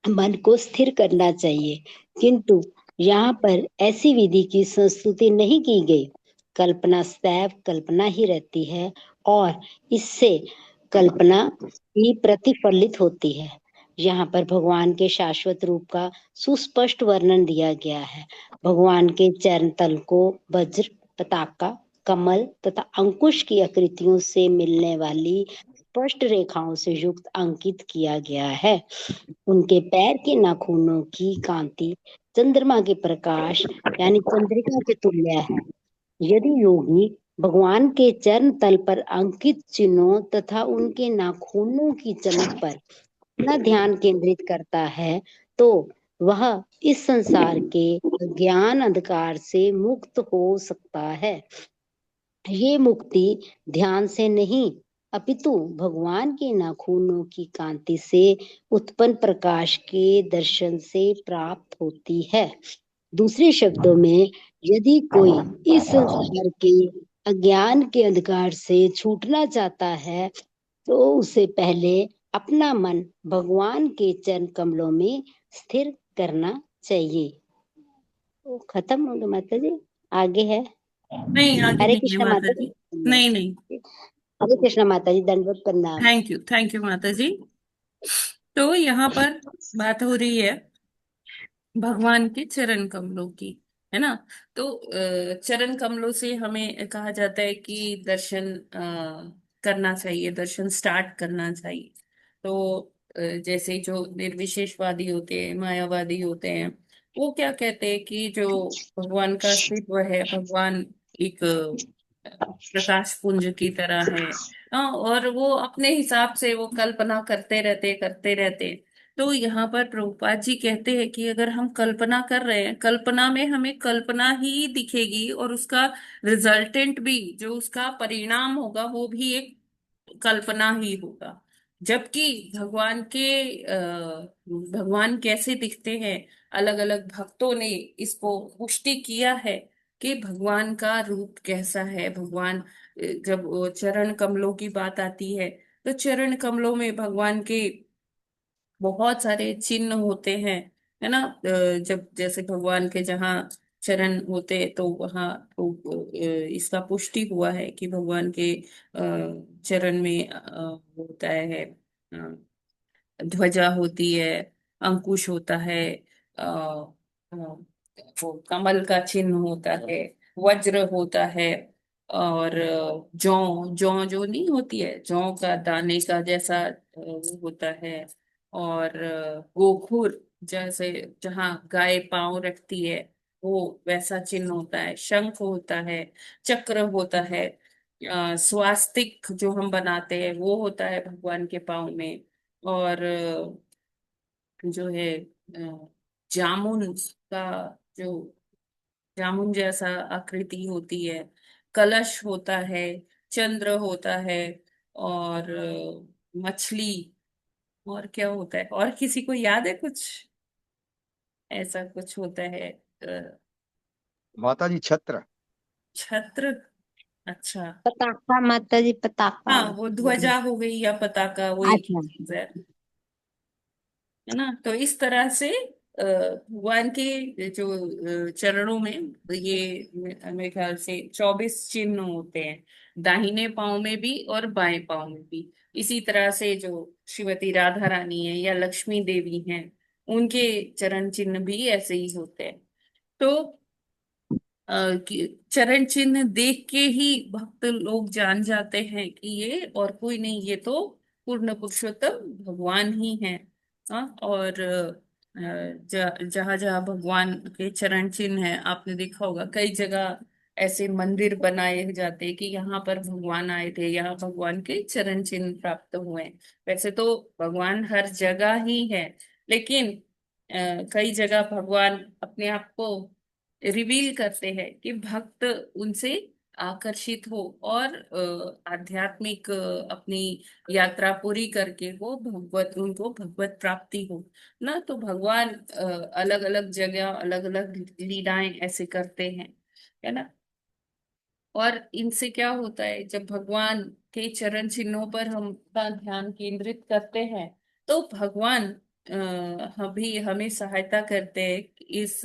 मन को स्थिर करना चाहिए, किंतु यहाँ पर ऐसी विधि की संस्तुति नहीं की गई। कल्पना सदैव कल्पना ही रहती है और इससे कल्पना ही प्रतिफलित होती है। यहाँ पर भगवान के शाश्वत रूप का सुस्पष्ट वर्णन दिया गया है। भगवान के चरण तल को वज्र पताका कमल तथा अंकुश की आकृतियों से मिलने वाली स्पष्ट रेखाओं से युक्त अंकित किया गया है। उनके पैर के नाखूनों की कांति चंद्रमा के प्रकाश यानी चंद्रिका के तुल्य है। यदि योगी भगवान के चरण तल पर अंकित चिन्हों तथा उनके नाखूनों की चमक पर अपना ध्यान केंद्रित करता है तो वह इस संसार के ज्ञान अंधकार से मुक्त हो सकता है। ये मुक्ति ध्यान से नहीं अपितु भगवान के नाखूनों की कांति से उत्पन्न प्रकाश के दर्शन से प्राप्त होती है। दूसरे शब्दों में यदि कोई इस संसार के अज्ञान के अंधकार से छूटना चाहता है तो उसे पहले अपना मन भगवान के चरण कमलों में स्थिर करना चाहिए। खत्म हो गया माता जी, आगे है। नहीं, आगे हरे नहीं है कृष्ण माता माता जी। जी। नहीं नहीं। हरे कृष्ण माता जी, दंडवत प्रणाम। थैंक यू माता जी। तो यहाँ पर बात हो रही है भगवान के चरण कमलों की, है ना। तो चरण कमलों से हमें कहा जाता है कि दर्शन करना चाहिए, दर्शन स्टार्ट करना चाहिए। तो जैसे जो निर्विशेषवादी होते हैं, मायावादी होते हैं, वो क्या कहते हैं कि जो भगवान का अस्तित्व है, भगवान एक प्रकाश पुंज की तरह है। और वो अपने हिसाब से वो कल्पना करते रहते। तो यहाँ पर प्रभुपाद जी कहते हैं कि अगर हम कल्पना कर रहे हैं, कल्पना में हमें कल्पना ही दिखेगी, और उसका रिजल्टेंट भी, जो उसका परिणाम होगा, वो भी एक कल्पना ही होगा। जबकि भगवान कैसे दिखते हैं, अलग अलग भक्तों ने इसको पुष्टि किया है कि भगवान का रूप कैसा है। भगवान जब चरण कमलों की बात आती है, तो चरण कमलों में भगवान के बहुत सारे चिन्ह होते हैं, है ना। जब जैसे भगवान के जहाँ चरण होते तो वहाँ तो इसका पुष्टि हुआ है कि भगवान के चरण में होता है, ध्वजा होती है, अंकुश होता है, वो कमल का चिन्ह होता है, वज्र होता है, और जौ जौ जो नहीं होती है, जौ का दाने का जैसा वो होता है। और गोखुर, जैसे जहाँ गाय पांव रखती है, वो वैसा चिन्ह होता है। शंख होता है, चक्र होता है, स्वास्तिक जो हम बनाते हैं वो होता है भगवान के पाँव में। और जो है जामुन का, जो जामुन जैसा आकृति होती है, कलश होता है, चंद्र होता है, और मछली, और क्या होता है, और किसी को याद है कुछ? ऐसा कुछ होता है, माता जी छत्र। छत्र। अच्छा। पताका माता जी, पताका। हाँ, वो ध्वजा हो गई या पताका, वो एक ही अच्छा। चीज है ना। तो इस तरह से भगवान के जो चरणों में ये मेरे ख्याल से 24 चिन्ह होते हैं, दाहिने पांव में भी और बाएं पांव में भी। इसी तरह से जो श्रीमती राधा रानी है या लक्ष्मी देवी हैं, उनके चरण चिन्ह भी ऐसे ही होते हैं। तो चरण चिन्ह देख के ही भक्त लोग जान जाते हैं कि ये और कोई नहीं, ये तो पूर्ण पुरुषोत्तम भगवान ही है। हाँ। और जहाँ जहाँ भगवान के चरण चिन्ह है, आपने देखा होगा कई जगह ऐसे मंदिर बनाए जाते हैं कि यहाँ पर भगवान आए थे, यहाँ भगवान के चरण चिन्ह प्राप्त हुए हैं। वैसे तो भगवान हर जगह ही है, लेकिन कई जगह भगवान अपने आप को रिवील करते हैं कि भक्त उनसे आकर्षित हो, और आध्यात्मिक अपनी यात्रा पूरी करके वो भगवत उनको भगवत प्राप्ति हो ना। तो भगवान अलग अलग जगह अलग अलग लीलाएं ऐसे करते हैं, है ना। और इनसे क्या होता है, जब भगवान के चरण चिन्हों पर हम अपना ध्यान केंद्रित करते हैं, तो भगवान हमें सहायता करते हैं कि इस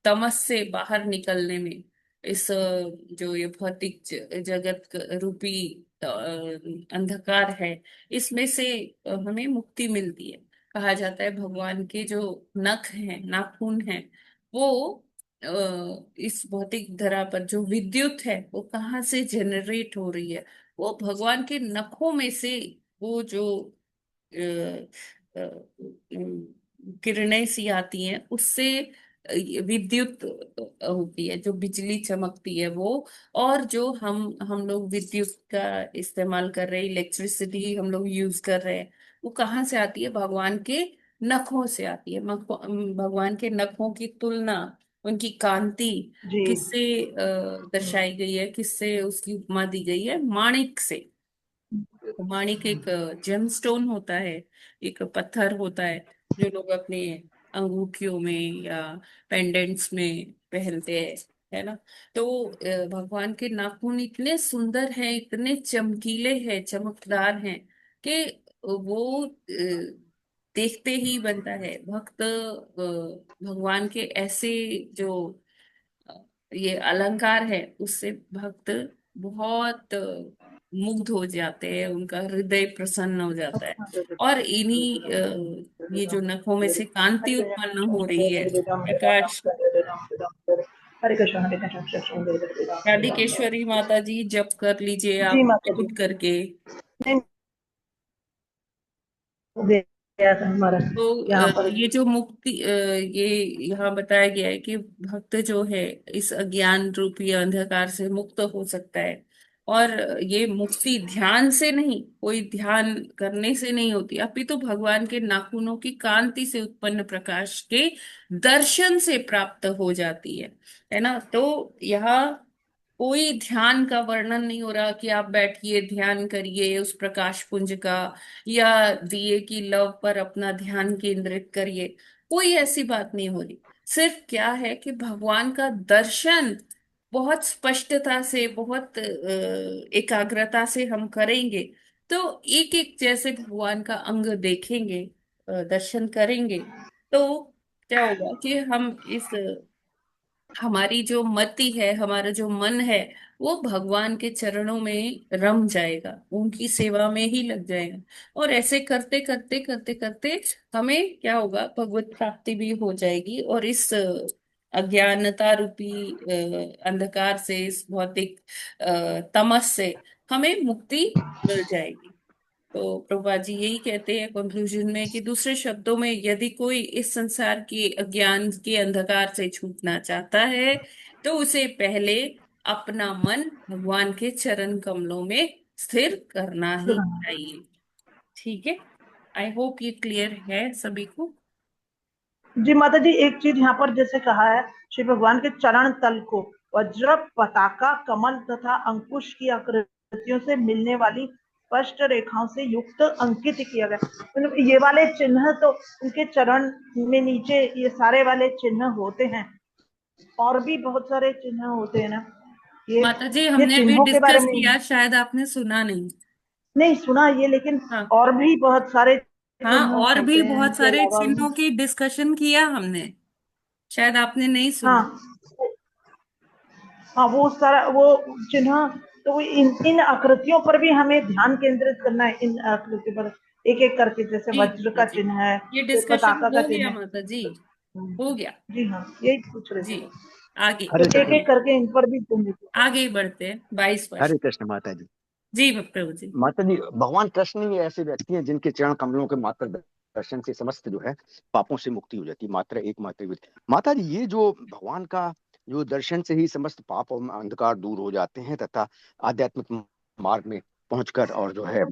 तमस से बाहर निकलने में। इस जो ये भौतिक जगत रूपी अंधकार है, इसमें से हमें मुक्ति मिलती है। कहा जाता है भगवान के जो नख हैं, नाखून हैं, वो इस भौतिक धरा पर जो विद्युत है वो कहाँ से जनरेट हो रही है, वो भगवान के नखों में से, वो जो अ, किरणें सी आती हैं उससे विद्युत होती है, जो बिजली चमकती है वो। और जो हम लोग विद्युत का इस्तेमाल कर रहे हैं, इलेक्ट्रिसिटी हम लोग यूज कर रहे हैं, वो कहाँ से आती है? भगवान के नखों से आती है। भगवान के नखों की तुलना, उनकी कांति जी। किससे दर्शाई गई है, किससे उसकी उपमा दी गई है? माणिक से। माणिक एक जेमस्टोन होता है, एक पत्थर होता है, जो लोग अपने अंगूठियों में या पेंडेंट्स में पहनते हैं, है ना। तो भगवान के नाखून इतने सुंदर हैं, इतने चमकीले हैं, चमकदार हैं कि वो देखते ही बनता है। भक्त भगवान के ऐसे जो ये अलंकार है उससे भक्त बहुत मुग्ध हो जाते हैं, उनका हृदय प्रसन्न हो जाता है। और इन्हीं ये जो नखों में से कांति उत्पन्न हो रही है, प्रकाश। हरे कृष्ण हरे कृष्ण कृष्ण हरे हरे राम हरे राम राम। राधिकेश्वरी माता जी जप कर लीजिए जी आप माता जी, खुद करके। नहीं हो गया था हमारा तो यहाँ पर। ये जो मुक्ति ये यहाँ बताया गया है कि भक्त जो है इस अज्ञान रूपी अंधकार से मुक्त हो सकता है। और ये मुक्ति ध्यान से नहीं, कोई ध्यान करने से नहीं होती, अपितु भगवान के नाखूनों की कांति से उत्पन्न प्रकाश के दर्शन से प्राप्त हो जाती है ना। तो यहाँ कोई ध्यान का वर्णन नहीं हो रहा कि आप बैठिए ध्यान करिए उस प्रकाश पुंज का, या दिए की लव पर अपना ध्यान केंद्रित करिए, कोई ऐसी बात नहीं हो रही। सिर्फ क्या है कि भगवान का दर्शन बहुत स्पष्टता से, बहुत एकाग्रता से हम करेंगे, तो एक एक जैसे भगवान का अंग देखेंगे, दर्शन करेंगे, तो क्या होगा कि हम इस हमारी जो मति है, हमारा जो मन है, वो भगवान के चरणों में रम जाएगा, उनकी सेवा में ही लग जाएगा। और ऐसे करते करते करते करते हमें क्या होगा, भगवत प्राप्ति भी हो जाएगी, और इस अज्ञानता रूपी अंधकार से, इस भौतिक तमस से हमें मुक्ति मिल जाएगी। तो प्रभुपाद जी यही कहते हैं कंक्लूजन में कि दूसरे शब्दों में, यदि कोई इस संसार के अज्ञान के अंधकार से छूटना चाहता है, तो उसे पहले अपना मन भगवान के चरण कमलों में स्थिर करना ही चाहिए। ठीक है, आई होप ये क्लियर है सभी को। जी माता जी, एक चीज यहाँ पर जैसे कहा है, श्री भगवान के चरण तल को वज्र पताका कमल तथा अंकुश की आकृतियों से मिलने वाली स्पष्ट रेखाओं से युक्त अंकित किया गया। मतलब ये वाले चिन्ह तो उनके चरण में नीचे ये सारे वाले चिन्ह होते हैं, और भी बहुत सारे चिन्ह होते हैं ना। माता जी ये हमने भी चिन्हों के बारे डिस्कस में किया, शायद आपने सुना नहीं। नहीं सुना ये, लेकिन हाँ और भी बहुत सारे हाँ, चिन्ह और होते भी हैं बहुत इनके सारे अलावा भी। चिन्हों की डिस्कशन किया हमने, शायद आपने नहीं सुना। हाँ हाँ, वो सारा वो चिन्ह, तो वो इन आकृतियों पर भी हमें ध्यान केंद्रित करना है, इन आकृति पर एक एक करके, जैसे जी वज्र माता का जी, चिन्ह है, ये फिर डिस्कशन पताका का हो चिन्ह गया है। माता जी, हो गया। जी हाँ, यही पूछ रहे जी थे, आगे हरे तो एक कृष्ण। एक करके इन पर भी चिन्ह। आगे बढ़ते हैं 22 हरे प्रश्न। कृष्ण माता जी। जी प्रभु जी। माता जी, भगवान कृष्ण ही ऐसे व्यक्ति हैं जिनके चरण कमलों के मात्र दर्शन से समस्त जो है पापों से मुक्ति हो जाती है। मात्र एकमात्र व्यक्ति माता जी, ये जो भगवान का जो दर्शन से ही समस्त पाप और अंधकार दूर हो जाते हैं तथा आध्यात्मिक मार्ग में पहुंचकर और जो है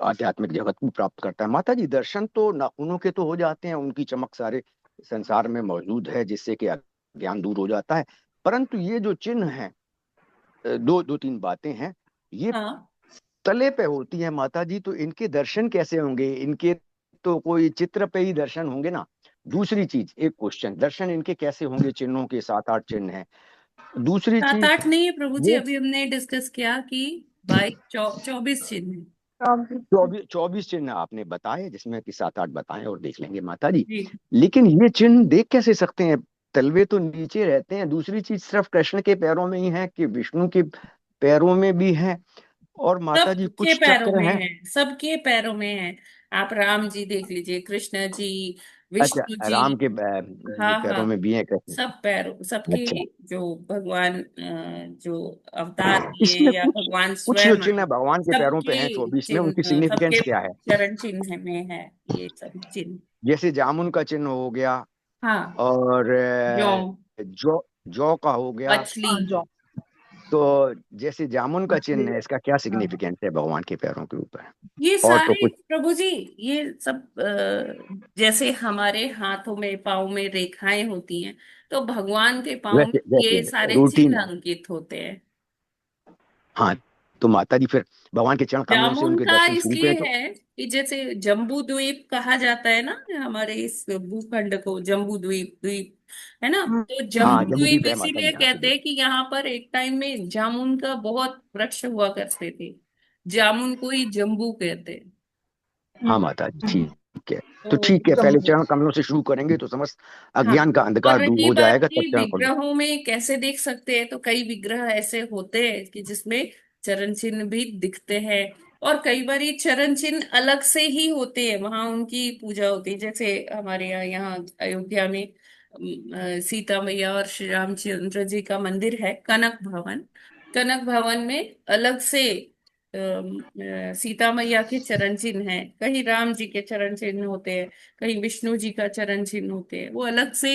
आध्यात्मिक जगत को प्राप्त करता है। माता जी, दर्शन तो नाखूनों के तो हो जाते हैं, उनकी चमक सारे संसार में मौजूद है जिससे कि ज्ञान दूर हो जाता है। परंतु ये जो चिन्ह है, दो तीन बातें हैं, ये हाँ तले पे होती है माता जी, तो इनके दर्शन कैसे होंगे? इनके तो कोई चित्र पे ही दर्शन होंगे ना। दूसरी चीज, एक क्वेश्चन, दर्शन इनके कैसे होंगे? चिन्हों के 7-8 चिन्ह हैं। दूसरी 7-8 चीज, नहीं है प्रभु जी, वो अभी हमने डिस्कस किया कि 24 चिन्ह है। 24 चिन्ह आपने बताए, जिसमें कि 7-8 बताए और देख लेंगे माता जी। जी लेकिन ये चिन्ह देख कैसे सकते हैं? तलवे तो नीचे रहते हैं। दूसरी चीज, सिर्फ कृष्ण के पैरों में ही है कि विष्णु के पैरों में भी है? और माता जी, सबके कुछ पैरों चक्र में हैं। है, सबके पैरों में है। आप राम जी देख लीजिए, कृष्ण जी, अच्छा, विष्णु जी। राम के हाँ पैरों हाँ, में भी है कृष्ण? सब पैरों, सबके अच्छा, जो भगवान जो अवतार लिए इसमें या कुछ भगवान कुछ जो स्वयं चिन्ह आए, भगवान के पैरों पे हैं सबके 24 में, उनकी चिन्ह, सिग्निफिकेंस सबके क्या है? चरण चिन्ह में है ये सब चिन्ह। जैसे जामुन का चिन्ह हो गया, हाँ, और जौ, जौ का हो गया। मछली, तो जैसे जामुन का चिन्ह है, इसका क्या सिग्निफिकेंस है भगवान के पैरों के ऊपर? ये और तो सारे कुछ, प्रभु जी, ये सब जैसे हमारे हाथों में पाँव में रेखाएं होती हैं, तो भगवान के पाँव में वैसे वैसे ये सारे रूटीन चिन्ह है। अंकित होते हैं। हाँ, तो माता जी, फिर भगवान के चरण कमलों से जामुन उनके का दर्शन शुरू इसलिए करें तो? है कि जैसे जम्बू द्वीप कहा जाता है ना, हमारे इस भूखंड को जम्बू द्वीप द्वीप है ना, तो हाँ, जम्बू द्वीप जम्बूद्वीप है माता इसीलिए जी, यहाँ पे कहते भी। हैं कि यहाँ पर एक टाइम में जामुन का बहुत वृक्ष हुआ करते थे, जामुन को ही जम्बू कहते हैं। हाँ माता जी, ठीक। ठीक है, तो ठीक है, पहले चरण कमलों से शुरू करेंगे तो समस्त हाँ, अज्ञान का और अंधकार दूर रही हो बात जाएगा, कि तब चरण कमलों। विग्रहों में कैसे देख सकते हैं, तो कई विग्रह ऐसे होते हैं कि जिसमें चरण चिन्ह भी दिखते हैं, और कई बार ये चरण चिन्ह अलग से ही होते हैं, वहां उनकी पूजा होती है। जैसे हमारे यहाँ अयोध्या में सीता मैया और श्री रामचंद्र जी का मंदिर है, कनक भवन। कनक भवन में अलग से सीता मैया के चरण चिन्ह हैं, कहीं राम जी के चरण चिन्ह होते हैं, कहीं विष्णु जी का चरण चिन्ह होते हैं, वो अलग से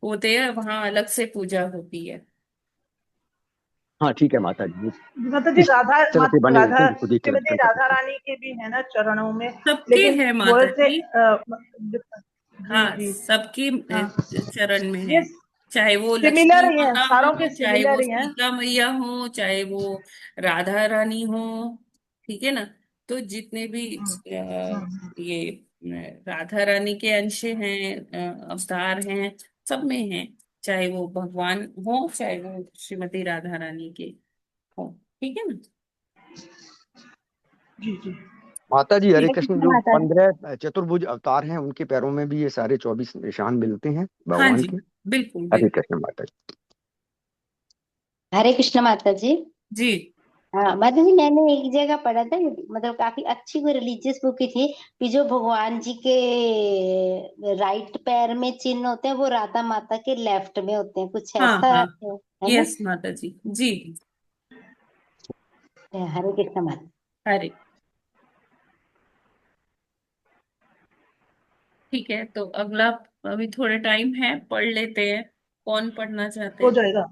होते हैं, वहां अलग से पूजा होती है। हाँ ठीक है माता जी, माता जी इस राधा तरह से बने होते राधा हैं जिसको देख के श्रीमती दर्शन कर राधा सकते हैं। रानी के भी है ना चरणों में, सबके लेकिन है थोड़े माता से जी। जी हाँ, जी सबकी हाँ, चरण में ये है। चाहे वो लक्ष्मी सिमिलर ही है, माता सारों हो, के चाहे वो सिमिलर ही है। सीता मैया हो, चाहे वो राधा रानी हो, ठीक है ना। तो जितने भी ये राधा रानी के अंश हैं, अवतार हैं, सब में हैं, चाहे वो भगवान हो, चाहे वो श्रीमती राधा रानी के हो, ठीक है ना। जी जी माता जी हरे हरे कृष्ण, कृष्ण जो माता जी। 15 चतुर्भुज अवतार हैं उनके पैरों में भी ये सारे 24 निशान मिलते हैं हाँ भगवान जी, के। बिल्कुल हरे बिल्कुल। कृष्ण माता जी। हरे कृष्ण माता जी। जी हाँ माता जी, मैंने एक जगह पढ़ा था, मतलब काफी अच्छी कोई रिलीजियस बुक ही थी, कि जो भगवान जी के राइट पैर में चिन्ह होते हैं वो राधा माता के लेफ्ट में होते हैं, कुछ हाँ ऐसा हाँ, है ना। यस माता जी, जी। हरे कृष्ण माता। हरे, ठीक है, तो अगला, अभी थोड़े टाइम है, पढ़ लेते हैं। कौन पढ़ना चाहते हो हैं? जाएगा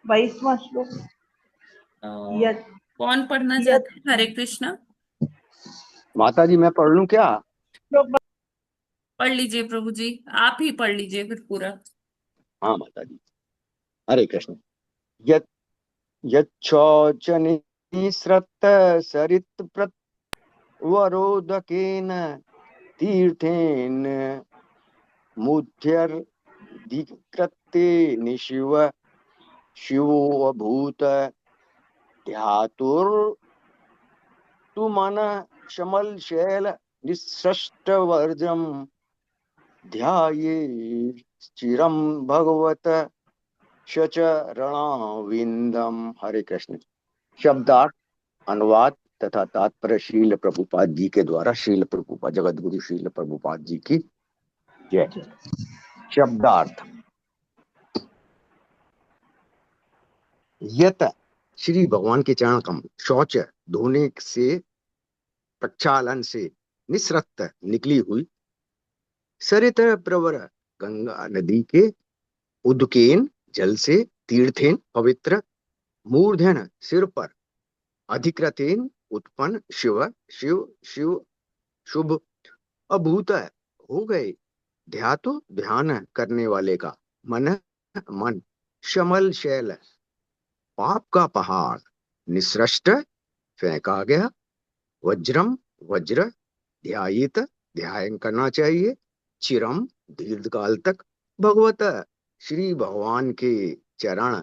22वां श्लोक। अ, यत कौन पढ़ना यत चाहते हैं? हरे कृष्णा, माता जी मैं पढ़ लूं क्या? श्लोक पढ़ लीजिए प्रभु जी, आप ही पढ़ लीजिए फिर पूरा। हाँ माता जी, हरे कृष्ण। यत् यच्छोचनिसृत सरित प्रवरोदकेन तीर्थेन मुध्यर्धिकृत्य निशिव शिवोऽभूत् ध्यातुर्तु मनः शमलशैल निःसृष्टवर्जम् ध्याये चिरं भगवत शचरणाविंदम। हरे कृष्ण। शब्दार्थ, अनुवाद तथा तात्पर्य शील प्रभुपाद जी के द्वारा, शील प्रभुपाद जगत गुरु शील प्रभुपाद जी की जय। शब्दार्थ, यत श्री भगवान के चरण कमल, शौच धोने से, प्रक्षालन से, निसृत निकली हुई, सरित प्रवर गंगा नदी के, उदकेन जल से, तीर्थेन पवित्र, मूर्धन सिर पर, अधिकृतेन उत्पन्न, शिव शिव शिव शुभ, अभूत हो गए, ध्यातो ध्यान करने वाले का, मन मन, शमल शैल पाप का पहाड़, निसृष्ट फेंका गया, वज्रम वज्र, ध्यायित ध्यान करना चाहिए, चिरम दीर्घकाल तक, भगवत श्री भगवान के चरण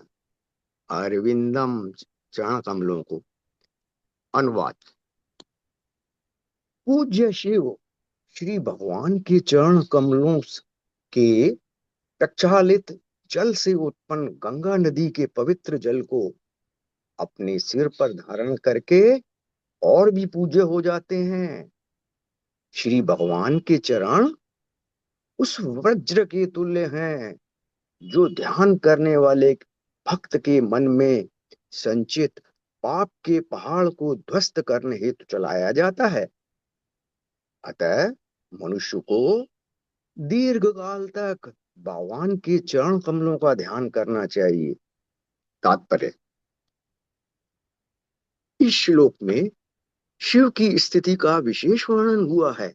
अरविंदम, चरण कमलों को। अनुवाद, पूज्य शिव श्री भगवान के चरण कमलों के प्रक्षालित जल से उत्पन्न गंगा नदी के पवित्र जल को अपने सिर पर धारण करके और भी पूज्य हो जाते हैं। श्री भगवान के चरण उस वज्र के तुल्य हैं जो ध्यान करने वाले भक्त के मन में संचित पाप के पहाड़ को ध्वस्त करने हेतु चलाया जाता है। अतः मनुष्य को दीर्घ काल तक भगवान के चरण कमलों का ध्यान करना चाहिए। तात्पर्य, इस श्लोक में शिव की स्थिति का विशेष वर्णन हुआ है।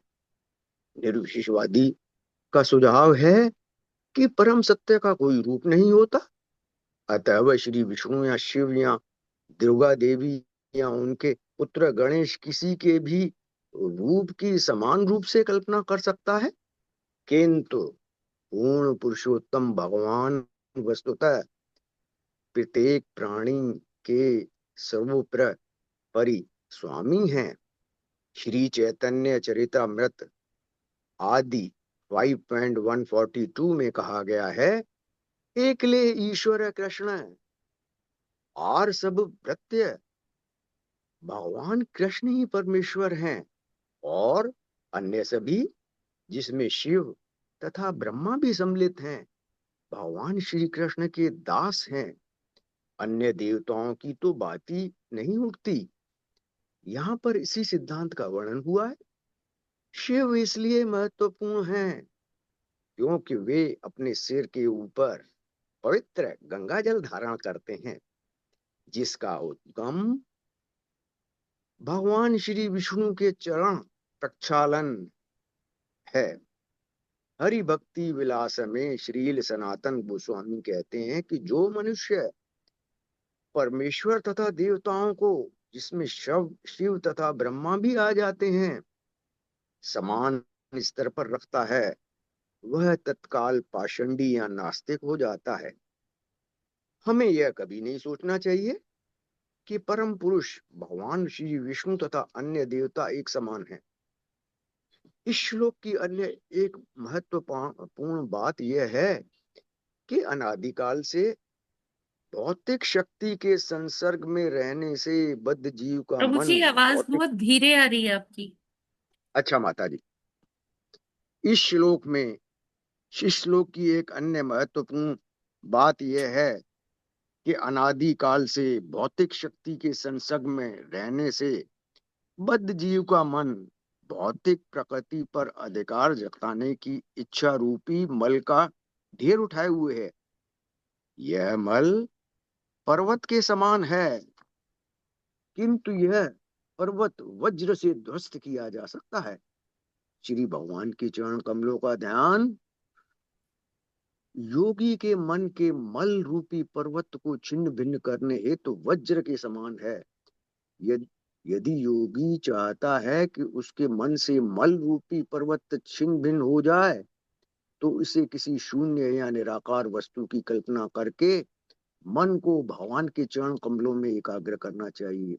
निर्विशेषवादी का सुझाव है कि परम सत्य का कोई रूप नहीं होता, अतः वह श्री विष्णु या शिव या दुर्गा देवी या उनके पुत्र गणेश किसी के भी रूप की समान रूप से कल्पना कर सकता है, किंतु पूर्ण पुरुषोत्तम भगवान वस्तुतः प्रत्येक प्राणी के सर्वोपरि स्वामी हैं। श्री चैतन्य चरितमृत आदि 5.142 में कहा गया है, एकले ईश्वर कृष्ण और सब प्रत्यय भगवान कृष्ण ही परमेश्वर हैं, और अन्य सभी जिसमें शिव तथा ब्रह्मा भी सम्मिलित हैं भगवान श्री कृष्ण के दास हैं। अन्य देवताओं की तो बात ही नहीं उठती। यहाँ पर इसी सिद्धांत का वर्णन हुआ है। शिव इसलिए महत्वपूर्ण हैं क्योंकि वे अपने सिर के ऊपर पवित्र गंगा जल धारण करते हैं, जिसका उद्गम भगवान श्री विष्णु के चरण प्रक्षालन है। हरि भक्ति विलास में श्रील सनातन गोस्वामी कहते हैं कि जो मनुष्य परमेश्वर तथा देवताओं को, जिसमें शिव तथा ब्रह्मा भी आ जाते हैं, समान स्तर पर रखता है, वह तत्काल पाषंडी या नास्तिक हो जाता है। हमें यह कभी नहीं सोचना चाहिए कि परम पुरुष भगवान श्री विष्णु तथा अन्य देवता एक समान हैं। इस श्लोक की अन्य एक महत्वपूर्ण बात यह है कि अनादिकाल से भौतिक शक्ति के संसर्ग में रहने से बद्ध जीव का प्रभु मन जी आवाज भौतिक। बहुत धीरे आ रही है आपकी। अच्छा माता जी, इस श्लोक की एक अन्य महत्वपूर्ण बात यह है कि अनादिकाल से भौतिक शक्ति के संसर्ग में रहने से बद्ध जीव का मन भौतिक प्रकृति पर अधिकार जताने की इच्छा रूपी मल का ढेर उठाए हुए है। यह मल पर्वत के समान है, किंतु यह पर्वत वज्र से ध्वस्त किया जा सकता है। श्री भगवान के चरण कमलों का ध्यान योगी के मन के मल रूपी पर्वत को छिन्न भिन्न करने हेतु तो वज्र के समान है। यदि योगी चाहता है कि उसके मन से मल रूपी पर्वत छिन्न भिन्न हो जाए, तो इसे किसी शून्य या निराकार वस्तु की कल्पना करके मन को भगवान के चरण कमलों में एकाग्र करना चाहिए।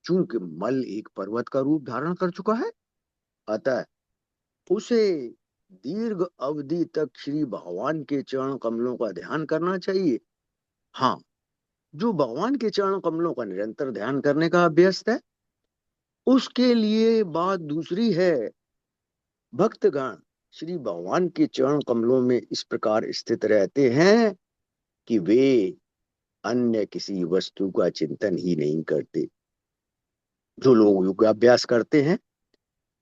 चूंकि मल एक पर्वत का रूप धारण कर चुका है, अतः उसे दीर्घ अवधि तक श्री भगवान के चरण कमलों का ध्यान करना चाहिए। हाँ, जो भगवान के चरण कमलों का निरंतर ध्यान करने का अभ्यस्त है, उसके लिए बात दूसरी है। भक्तगण श्री भगवान के चरण कमलों में इस प्रकार स्थित रहते हैं कि वे अन्य किसी वस्तु का चिंतन ही नहीं करते। जो लोग योगाभ्यास करते हैं,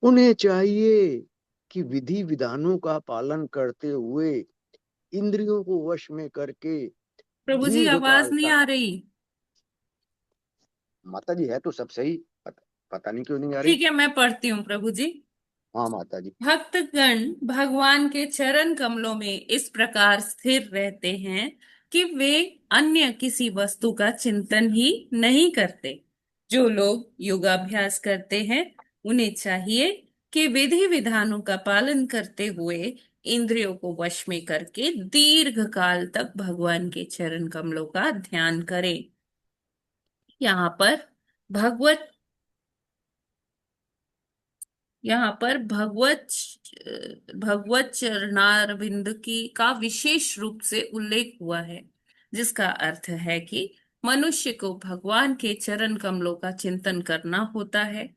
उन्हें चाहिए कि विधि विधानों का पालन करते हुए इंद्रियों को वश में करके प्रभु जी दीर्घ आवाज काल नहीं तक। आ रही। माता जी है तो सब सही, पता नहीं क्यों नहीं आ रही। ठीक है, मैं पढ़ती हूँ प्रभु जी। हाँ माता जी। भक्तगण भगवान के चरण कमलों में इस प्रकार स्थिर रहते हैं कि वे अन्य किसी वस्तु का चिंतन ही नहीं करते। जो लोग योगाभ्यास करते हैं, उन्हें चाहिए कि विधि विधानों का पालन करते हुए इंद्रियों को वश में करके दीर्घ काल तक भगवान के चरण कमलों का ध्यान करें। यहाँ पर भगवत यहाँ पर भगवत चरणारविंद की का विशेष रूप से उल्लेख हुआ है, जिसका अर्थ है कि मनुष्य को भगवान के चरण कमलों का चिंतन करना होता है।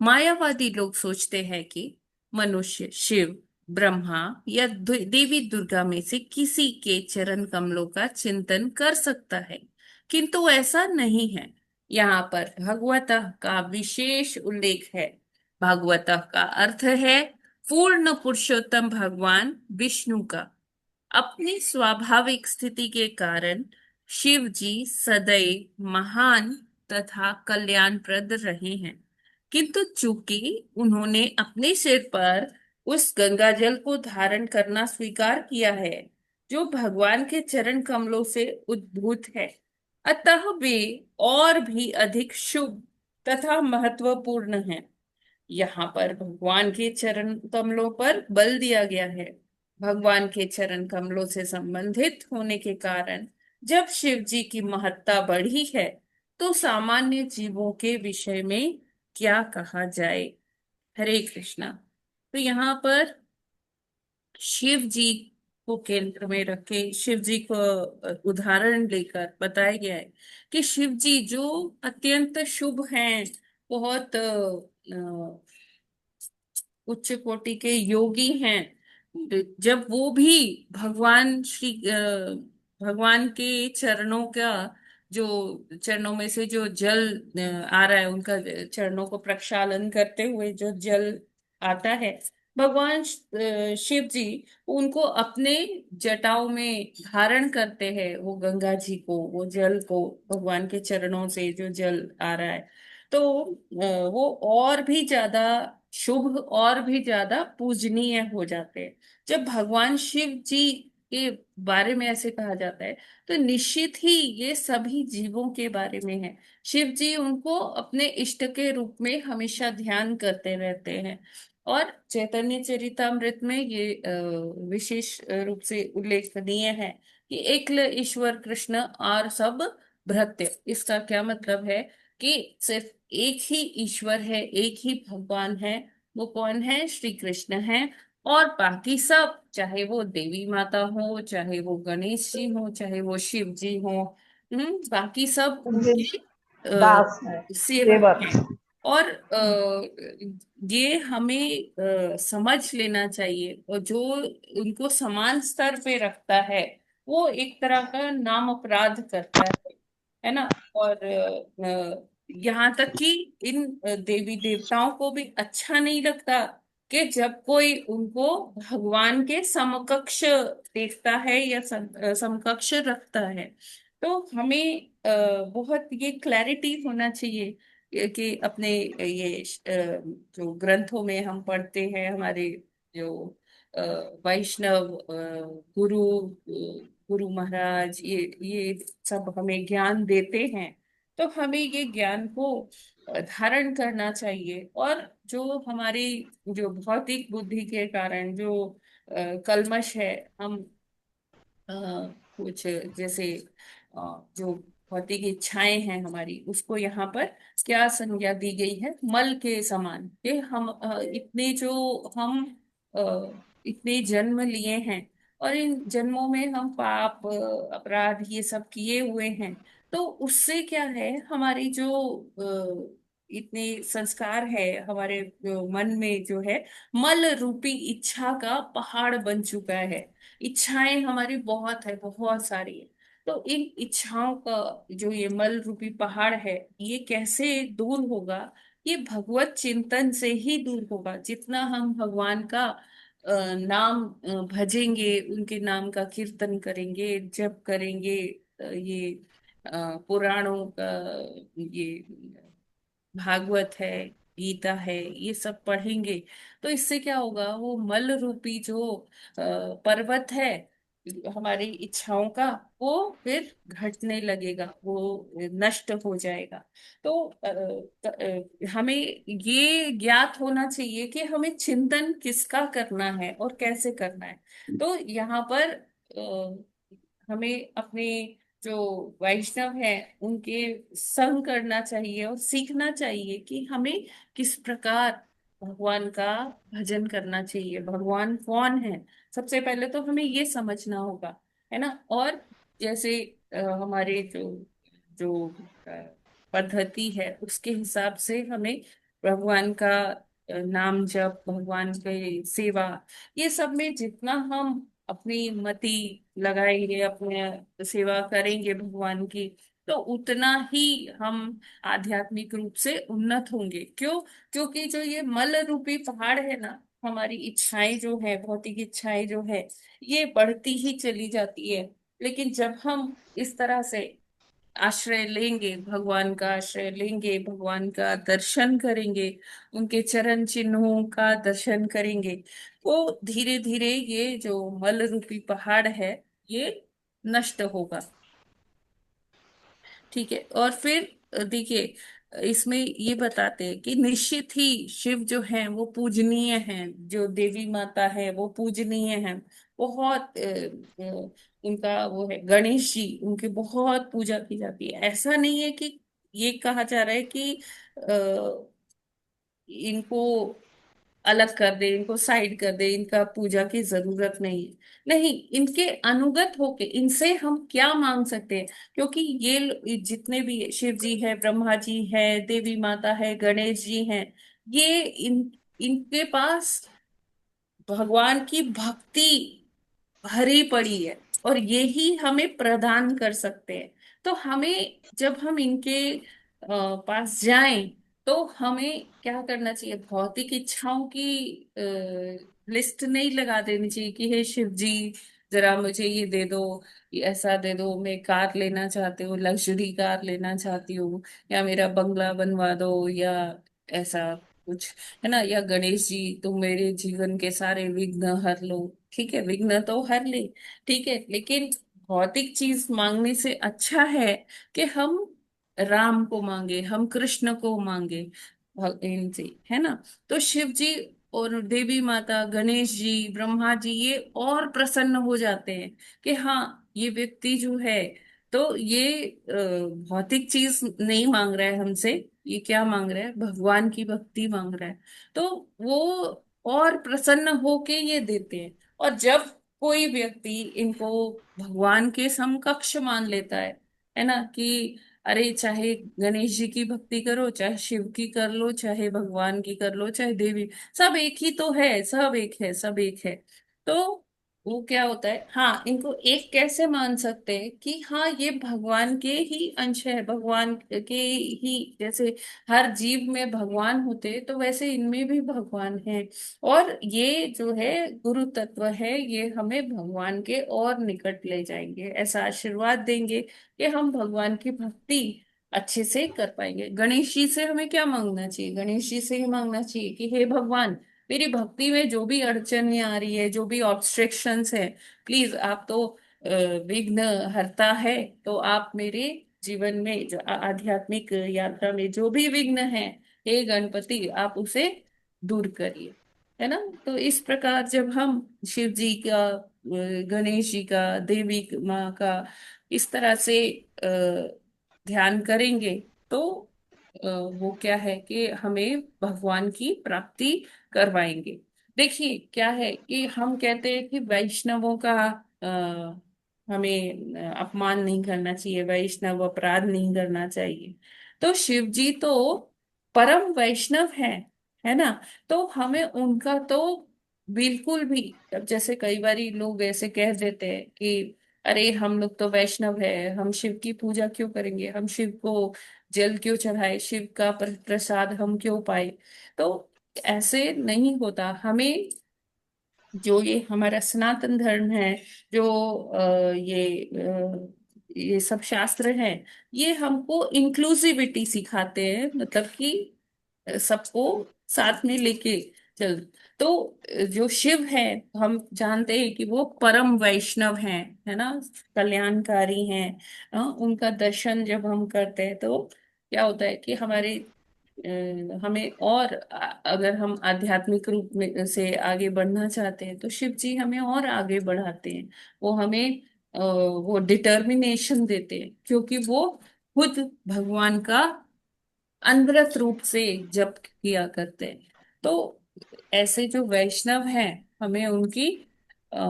मायावादी लोग सोचते हैं कि मनुष्य शिव, ब्रह्मा या देवी दुर्गा में से किसी के चरण कमलों का चिंतन कर सकता है, किंतु ऐसा नहीं है। यहाँ पर भगवतः का विशेष उल्लेख है। भगवतः का अर्थ है पूर्ण पुरुषोत्तम भगवान विष्णु का। अपनी स्वाभाविक स्थिति के कारण शिव जी सदैव महान तथा कल्याणप्रद रहे हैं, किंतु चूंकि उन्होंने अपने सिर पर उस गंगा जल को धारण करना स्वीकार किया है जो भगवान के चरण कमलों से उद्भूत है, अतः वे और भी अधिक शुभ तथा महत्वपूर्ण हैं। यहाँ पर भगवान के चरण कमलों पर बल दिया गया है। भगवान के चरण कमलों से संबंधित होने के कारण जब शिव जी की महत्ता बढ़ी है, तो सामान्य जीवों के विषय में क्या कहा जाए। हरे कृष्णा। तो यहाँ पर शिव जी को केंद्र में रखे, शिव जी को उदाहरण लेकर बताया गया है कि शिव जी जो अत्यंत शुभ हैं, बहुत उच्च कोटि के योगी हैं, जब वो भी भगवान भगवान के चरणों का, जो चरणों में से जो जल आ रहा है, उनका चरणों को प्रक्षालन करते हुए जो जल आता है, भगवान शिव जी उनको अपने जटाओं में धारण करते हैं, वो गंगा जी को, वो जल को, भगवान के चरणों से जो जल आ रहा है, तो वो और भी ज्यादा शुभ और भी ज्यादा पूजनीय हो जाते हैं। जब भगवान शिव जी के बारे में ऐसे कहा जाता है, तो निश्चित ही ये सभी जीवों के बारे में है। शिव जी उनको अपने इष्ट के रूप में हमेशा ध्यान करते रहते हैं। और चैतन्य चरितामृत में ये विशेष रूप से उल्लेखनीय है कि एकल ईश्वर कृष्ण और सब भृत्य। इसका क्या मतलब है कि सिर्फ एक ही ईश्वर है, एक ही भगवान है। वो कौन है? श्री कृष्ण है। और बाकी सब, चाहे वो देवी माता हो, चाहे वो गणेश जी हो, चाहे वो शिव जी हो, बाकी सब उनके उनके दास है, सेवक सेवक। हैं। और ये हमें समझ लेना चाहिए, और जो उनको समान स्तर पे रखता है, वो एक तरह का नाम अपराध करता है ना। और यहाँ तक कि इन देवी देवताओं को भी अच्छा नहीं लगता कि जब कोई उनको भगवान के समकक्ष देखता है या समकक्ष रखता है। तो हमें बहुत ये क्लैरिटी होना चाहिए कि अपने ये जो ग्रंथों में हम पढ़ते हैं, हमारे जो अ, वैष्णव गुरु महाराज, ये सब हमें ज्ञान देते हैं, तो हमें ये ज्ञान को धारण करना चाहिए। और जो हमारी जो भौतिक बुद्धि के कारण जो कल्मश है, हम अ, कुछ जैसे जो भौतिक इच्छाएं हैं हमारी, उसको यहाँ पर क्या संज्ञा दी गई है? मल के समान। कि हम इतने जो हम इतने जन्म लिए हैं, और इन जन्मों में हम पाप अपराध ये सब किए हुए हैं, तो उससे क्या है, हमारी जो इतने संस्कार है हमारे मन में जो है, मल रूपी इच्छा का पहाड़ बन चुका है। इच्छाएं हमारी बहुत है, बहुत सारी है। तो इन इच्छाओं का जो ये मल रूपी पहाड़ है, ये कैसे दूर होगा? ये भगवत चिंतन से ही दूर होगा। जितना हम भगवान का नाम भजेंगे, उनके नाम का कीर्तन करेंगे, जप करेंगे, ये पुराणों का, ये भागवत है, गीता है, ये सब पढ़ेंगे, तो इससे क्या होगा? वो मल रूपी जो पर्वत है हमारी इच्छाओं का, वो फिर घटने लगेगा, वो नष्ट हो जाएगा। तो हमें ये ज्ञात होना चाहिए कि हमें चिंतन किसका करना है और कैसे करना है। तो यहाँ पर हमें अपने जो वैष्णव है उनके संग करना चाहिए, और सीखना चाहिए कि हमें किस प्रकार भगवान का भजन करना चाहिए, भगवान कौन है। सबसे पहले तो हमें ये समझना होगा, है ना। और जैसे हमारे जो जो पद्धति है, उसके हिसाब से हमें भगवान का नाम जप, भगवान की सेवा, ये सब में जितना हम अपनी मति लगाएंगे, अपने सेवा करेंगे भगवान की, तो उतना ही हम आध्यात्मिक रूप से उन्नत होंगे। क्यों? क्योंकि जो ये मल रूपी पहाड़ है ना, हमारी इच्छाएं जो है, भौतिक इच्छाएं जो है, ये बढ़ती ही चली जाती है। लेकिन जब हम इस तरह से आश्रय लेंगे, भगवान का आश्रय लेंगे, भगवान का दर्शन करेंगे, उनके चरण चिन्हों का दर्शन करेंगे, तो धीरे धीरे ये जो मल रूपी पहाड़ है, ये नष्ट होगा। ठीक है। और फिर देखिए, इसमें ये बताते हैं कि निश्चित ही शिव जो है वो पूजनीय हैं, जो देवी माता है वो पूजनीय हैं। बहुत उनका वो है, गणेश जी, उनकी बहुत पूजा की जाती है। ऐसा नहीं है कि ये कहा जा रहा है कि इनको अलग कर दे, इनको साइड कर दे, इनका पूजा की जरूरत नहीं है। नहीं, इनके अनुगत होके इनसे हम क्या मांग सकते हैं? क्योंकि जितने भी शिव जी है, ब्रह्मा जी है, देवी माता है, गणेश जी हैं, ये इनके पास भगवान की भक्ति भरी पड़ी है, और यही हमें प्रदान कर सकते हैं। तो हमें जब हम इनके पास जाएं, तो हमें क्या करना चाहिए? भौतिक इच्छाओं की लिस्ट नहीं लगा देनी चाहिए कि हे शिव जी, जरा मुझे ये दे दो, ये ऐसा दे दो, मैं कार लेना चाहती हूँ, लग्जरी कार लेना चाहती हूँ, या मेरा बंगला बनवा दो, या ऐसा कुछ, है ना? या गणेश जी तुम मेरे जीवन के सारे विघ्न हर लो। ठीक है, विघ्न तो हर ले, ठीक है, लेकिन भौतिक चीज मांगने से अच्छा है कि हम राम को मांगे, हम कृष्ण को मांगे, इनसे, है ना? तो शिव जी और देवी माता, गणेश जी, ब्रह्मा जी, ये और प्रसन्न हो जाते हैं कि हाँ, ये व्यक्ति जो है, तो ये भौतिक चीज नहीं मांग रहा है हमसे, ये क्या मांग रहा है? भगवान की भक्ति मांग रहा है। तो वो और प्रसन्न होके ये देते हैं। और जब कोई व्यक्ति इनको भगवान के समकक्ष मान लेता है ना, कि अरे चाहे गणेश जी की भक्ति करो, चाहे शिव की कर लो, चाहे भगवान की कर लो, चाहे देवी, सब एक ही तो है, सब एक है, सब एक है। तो वो क्या होता है, हाँ, इनको एक कैसे मान सकते हैं कि हाँ, ये भगवान के ही अंश है, भगवान के ही, जैसे हर जीव में भगवान होते हैं, तो वैसे इनमें भी भगवान है। और ये जो है गुरु तत्व है, ये हमें भगवान के और निकट ले जाएंगे, ऐसा आशीर्वाद देंगे कि हम भगवान की भक्ति अच्छे से कर पाएंगे। गणेश जी से हमें क्या मांगना चाहिए? गणेश जी से ये मांगना चाहिए कि हे भगवान, मेरी भक्ति में जो भी अड़चने आ रही है, जो भी ऑब्स्ट्रक्शंस है, प्लीज, आप तो विघ्न हरता है, तो आप मेरे जीवन में जो आध्यात्मिक यात्रा में जो भी विघ्न है, हे गणपति, आप उसे दूर करिए, है ना? तो इस प्रकार जब हम शिव जी का, गणेश जी का, देवी माँ का इस तरह से ध्यान करेंगे, तो वो क्या है कि हमें भगवान की प्राप्ति करवाएंगे। देखिए क्या है कि हम कहते हैं कि वैष्णवों का हमें अपमान नहीं करना चाहिए, वैष्णव अपराध नहीं करना चाहिए। तो शिव जी तो परम वैष्णव है ना? तो हमें उनका तो बिल्कुल भी, अब जैसे कई बारी लोग ऐसे कह देते हैं कि अरे हम लोग तो वैष्णव है, हम शिव की पूजा क्यों करेंगे, हम शिव को जल क्यों चढ़ाए, शिव का प्रसाद हम क्यों पाए? तो ऐसे नहीं होता। हमें जो ये हमारा सनातन धर्म है, जो ये सब शास्त्र हैं, ये हमको इंक्लूसिविटी सिखाते हैं, मतलब कि सबको साथ में लेके चल। तो जो शिव है, हम जानते हैं कि वो परम वैष्णव हैं, है ना, कल्याणकारी हैं। उनका दर्शन जब हम करते हैं, तो क्या होता है कि हमें और अगर हम आध्यात्मिक रूप में से आगे बढ़ना चाहते हैं, तो शिव जी हमें और आगे बढ़ाते हैं। वो हमें वो डिटर्मिनेशन देते हैं, क्योंकि वो खुद भगवान का अनवरत रूप से जप किया करते हैं। तो ऐसे जो वैष्णव हैं, हमें उनकी आ,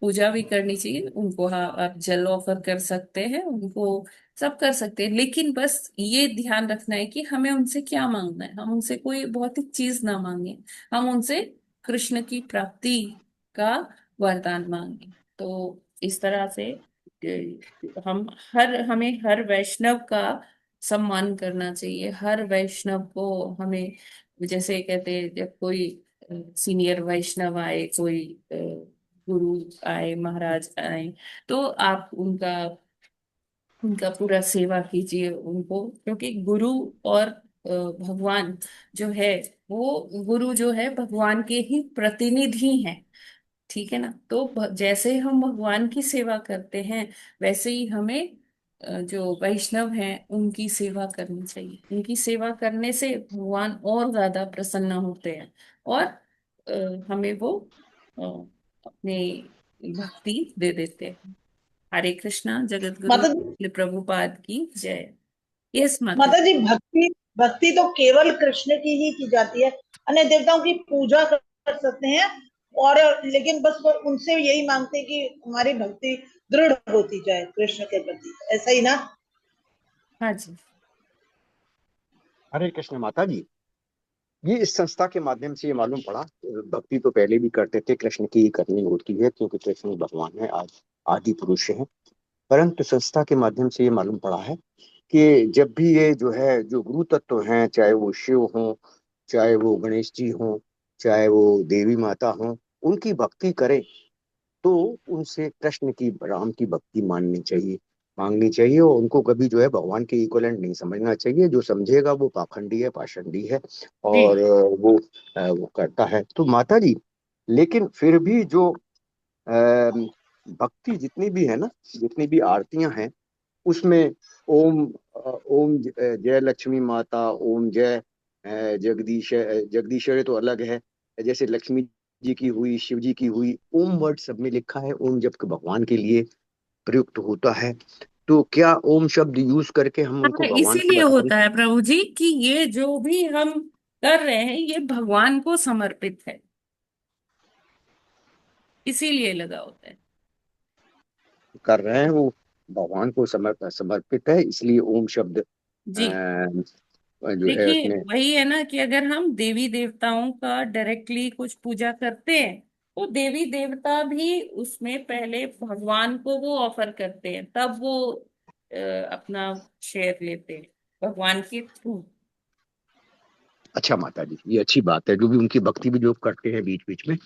पूजा भी करनी चाहिए। उनको, हाँ, आप जल ऑफर कर सकते हैं, उनको सब कर सकते हैं, लेकिन बस ये ध्यान रखना है कि हमें उनसे क्या मांगना है। हम उनसे कोई भौतिक चीज ना मांगे, हम उनसे कृष्ण की प्राप्ति का वरदान मांगे। तो इस तरह से हमें हर वैष्णव का सम्मान करना चाहिए। हर वैष्णव को हमें, जैसे कहते हैं, जब कोई सीनियर वैष्णव आए, कोई गुरु आए, महाराज आए, तो आप उनका उनका पूरा सेवा कीजिए उनको, क्योंकि गुरु और भगवान जो है, वो गुरु जो है भगवान के ही प्रतिनिधि हैं। ठीक है ना? तो जैसे हम भगवान की सेवा करते हैं, वैसे ही हमें जो वैष्णव हैं उनकी सेवा करनी चाहिए। उनकी सेवा करने से भगवान और ज्यादा प्रसन्न होते हैं, और हमें वो अ, अपनी भक्ति दे देते हैं। हरे कृष्णा। जगत गुरु माता जी, श्रील प्रभुपाद की जय। यस माता। माता जी, भक्ति भक्ति तो केवल कृष्ण की ही की जाती है। अन्य देवताओं की पूजा कर सकते हैं, और लेकिन बस वो उनसे यही मांगते हैं कि हमारी भक्ति दृढ़ होती जाए कृष्ण के प्रति, ऐसा ही ना? हाँ जी। हरे कृष्ण माता जी। ये इस संस्था के माध्यम से ये मालूम पड़ा, भक्ति तो पहले भी करते थे, कृष्ण की ही करनी होती है क्योंकि कृष्ण भगवान है, आज आदि पुरुष है। परंतु संस्था के माध्यम से ये मालूम पड़ा है कि जब भी ये जो है, जो गुरु तत्व हैं, चाहे वो शिव हों, चाहे वो गणेश जी हों, चाहे वो देवी माता हों, उनकी भक्ति करें तो उनसे कृष्ण की, राम की भक्ति मांगनी चाहिए, और उनको कभी जो है भगवान के इक्वलेंट नहीं समझना चाहिए। जो समझेगा वो पाखंडी है, पाषंडी है, और जी वो करता है। तो माता जी, लेकिन फिर भी जो भक्ति जितनी भी है ना, जितनी भी आरतियां हैं, उसमें ओम ओम जय लक्ष्मी माता, ओम जय जगदीश्वरी तो अलग है। जैसे लक्ष्मी जी की हुई, शिव जी की हुई, ओम वर्ड सब में लिखा है। ओम जब कि भगवान के लिए प्रयुक्त होता है, तो क्या ओम शब्द यूज करके हम उनको हाँ, भगवान के इसीलिए बराबर? होता है प्रभु जी कि ये जो भी हम कर रहे हैं ये भगवान को समर्पित है, इसीलिए लगा होता है। कर रहे हैं वो भगवान को समर्पित है, इसलिए ओम शब्द जी जो है देखिए, उसमें। वही है ना कि अगर हम देवी देवताओं का डायरेक्टली कुछ पूजा करते हैं तो देवी देवता भी उसमें पहले भगवान को वो ऑफर करते हैं, तब वो अपना शेयर लेते हैं भगवान के थ्रू। अच्छा माता जी, ये अच्छी बात है, जो भी उनकी भक्ति भी जो करते हैं बीच बीच में,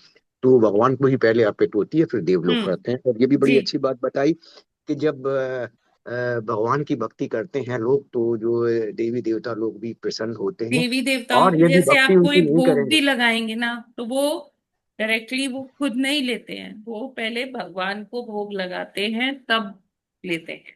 तो भगवान को ही पहले अर्पित होती है, फिर देवलोक हम्म। करते हैं। और ये भी जी बड़ी अच्छी बात बताई कि जब भगवान की भक्ति करते हैं लोग, तो जो देवी देवता लोग भी प्रसन्न होते हैं। देवी देवताओं और को यदि जैसे भक्ति आप कोई उनकी नहीं भोग करेंगे। भी लगाएंगे ना तो वो डायरेक्टली वो खुद नहीं लेते हैं, वो पहले भगवान को भोग लगाते हैं तब लेते हैं।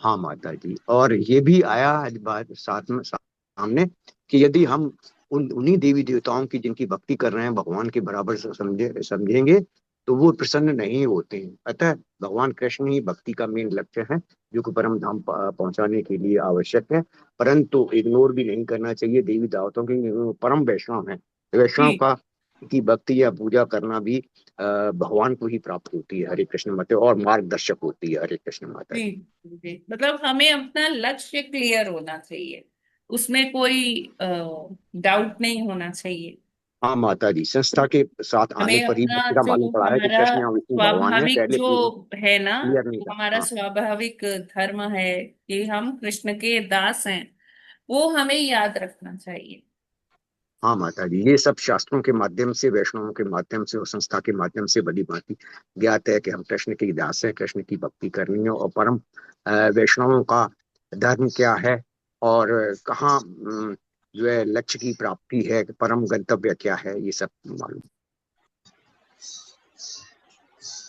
हाँ माता जी, और ये भी आया आज बात साथ में सामने कि यदि हम उन्हीं देवी देवताओं की जिनकी भक्ति कर रहे हैं भगवान के बराबर से समझेंगे, तो वो प्रसन्न नहीं होते हैं। अतः भगवान कृष्ण ही भक्ति का मेन लक्ष्य है, जो कि परम धाम पहुंचाने के लिए आवश्यक है। परंतु इग्नोर भी नहीं करना चाहिए देवी देवताओं की, वो परम वैष्णव है। वैष्णव जी का की भक्ति या पूजा करना भी भगवान को ही प्राप्त होती है। हरे कृष्ण माता, और मार्गदर्शक होती है। हरे कृष्ण माता जी जी। जी, मतलब हमें अपना लक्ष्य क्लियर होना चाहिए, उसमें कोई डाउट नहीं होना चाहिए। हाँ माता जी, संस्था के साथ आने हमें पर ही अपना मेरा जो मालूम पड़ा है कि हमारा कृष्ण या विष्णु भगवान है, स्वाभाविक पहले जो पूरा है ना, क्लियर नहीं जो था। हमारा हाँ। स्वाभाविक धर्म है कि हम कृष्ण के दास हैं, वो हमें याद रखना चाहिए। हाँ माता जी, ये सब शास्त्रों के माध्यम से, वैष्णवों के माध्यम से और संस्था के माध्यम से भली भांति ज्ञात है कि हम कृष्ण के दास हैं, कृष्ण की भक्ति करनी है। और परम वैष्णवों का धर्म क्या है, और कहाँ जो है लक्ष्य की प्राप्ति है, परम गंतव्य क्या है, ये सब मालूम।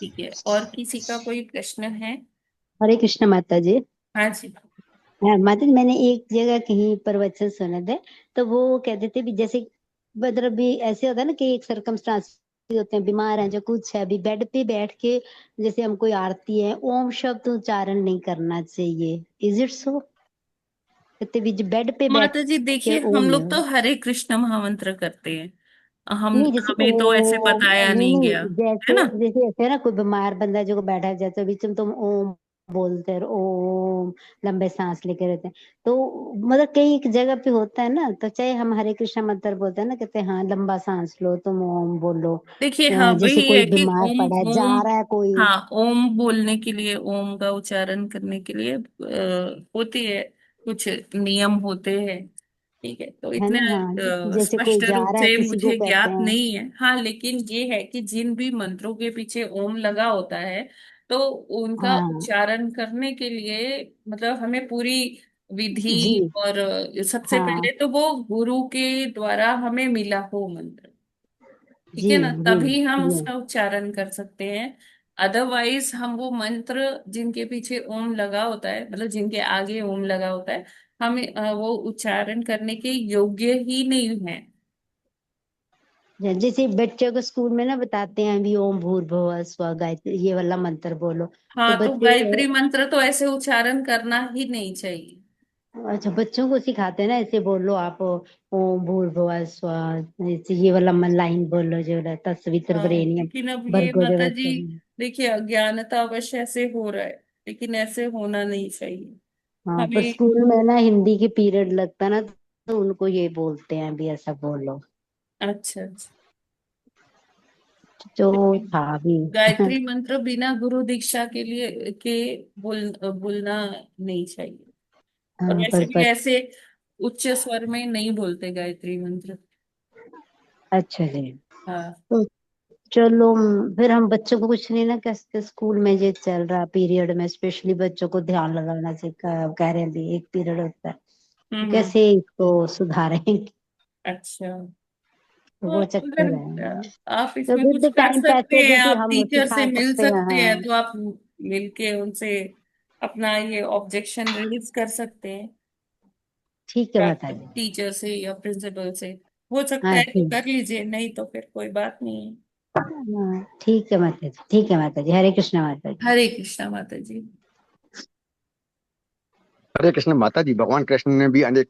ठीक है, और किसी का कोई प्रश्न है? हरे कृष्ण माता जी। हाँ जी। हाँ माता जी, मैंने एक जगह कहीं प्रवचन सुने थे, तो वो कहते थे भी जैसे मतलब भी ऐसे होता है ना कि एक सरकमस्टांस होते हैं, बीमार हैं जो कुछ है, अभी बेड पे बैठ के जैसे हम कोई आरती है, ओम शब्द उच्चारण नहीं करना चाहिए। Is it so? कहते भी बेड पे बैठ माता जी के देखिए, हम ओम लोग लो। तो हरे कृष्ण महामंत्र करते हैं, हम नहीं जैसे हमें तो ऐसे ओम, बताया नहीं नहीं गया नहीं, है जैसे ना। जैसे ऐसे है ना, कोई बीमार बंदा जो बैठा है जैसे बीच में तुम ओम बोलते रहो, ओम लंबे सांस लेके रहते हैं, तो मतलब कई एक जगह पे होता है ना, तो चाहे हम हरे कृष्ण मंत्र बोलते हैं ना, कहते हैं हाँ लंबा सांस लो, तुम ओम बोलो। देखिए हाँ, जैसे वही कोई है कि बीमार ओम पड़ा है, जा ओम, रहा है कोई, हाँ ओम बोलने के लिए, ओम का उच्चारण करने के लिए होती है, कुछ नियम होते हैं। ठीक है, तो है इतने ना? हाँ जैसे कोई स्पष्ट जा रूप रहा है से किसी को मुझे कहते ज्ञात हैं। नहीं है। हाँ लेकिन ये है कि जिन भी मंत्रों के पीछे ओम लगा होता है तो उनका हाँ उच्चारण करने के लिए मतलब हमें पूरी जी, विधि, और सबसे हाँ पहले तो वो गुरु के द्वारा हमें मिला हो मंत्र, ठीक जी है ना, जी तभी हम जी। उसका उच्चारण कर सकते हैं। अदरवाइज हम वो मंत्र जिनके पीछे ओम लगा होता है, मतलब जिनके आगे ओम लगा होता है, हम वो उच्चारण करने के योग्य ही नहीं है। जैसे बच्चों को स्कूल में ना बताते हैं भी ओम भूर्भुवः स्वः गायत्री, ये वाला मंत्र बोलो, तो हाँ, तो बच्चे गायत्री मंत्र तो ऐसे उच्चारण करना ही नहीं चाहिए। अच्छा, बच्चों को सिखाते हैं ना, ऐसे बोलो आप, ओम भूर्भुवः स्वः, ऐसे ये वाला लाइन बोलो जो वाला तत्सवितुर हाँ, वरेण्यम लेकिन अब ये भर्गो माता जी, देवस्य। देखिए अज्ञानता अवश्य ऐसे हो रहा है, लेकिन ऐसे होना नहीं चाहिए हाँ, पर हमें। स्कूल में ना हिंदी के पीरियड लगता ना, तो उनको ये बोलते हैं भी ऐसा बोलो, अच्छा अच्छा। जो लेकिन था भी। गायत्री मंत्र बिना गुरु दीक्षा के लिए के बोलना नहीं चाहिए। और हाँ, वैसे भी ऐसे उच्च स्वर में नहीं बोलते गायत्री मंत्र। अच्छा जी। हाँ। तो चलो, फिर हम बच्चों को कुछ नहीं ना कहते, स्कूल में ये चल रहा पीरियड में स्पेशली बच्चों को ध्यान लगाना कह रहे हैं भी एक पीरियड होता है, तो हम्म। कैसे इसको सुधारेंगे, अच्छा। तो तो वो अगर चक्कर है। आप तो इसमें कुछ विद कर टाइम सकते पैसेज हैं, भी आप हम टीचर से सिखा मिल सकते हैं। सकते हैं, हाँ, तो आप मिलके उनसे अपना ये ऑब्जेक्शन रेज कर सकते हैं, ठीक है माता जी। टीचर से या प्रिंसिपल से। हो सकता हाँ है तो ठीक, कर लीजिए, नहीं तो फिर कोई बात नहीं है। हाँ ठीक है माता जी, ठीक है माता जी, हरे कृष्ण माता जी। हरे कृष्णा माता जी। हरे कृष्ण माता जी। भगवान कृष्ण ने भी अनेक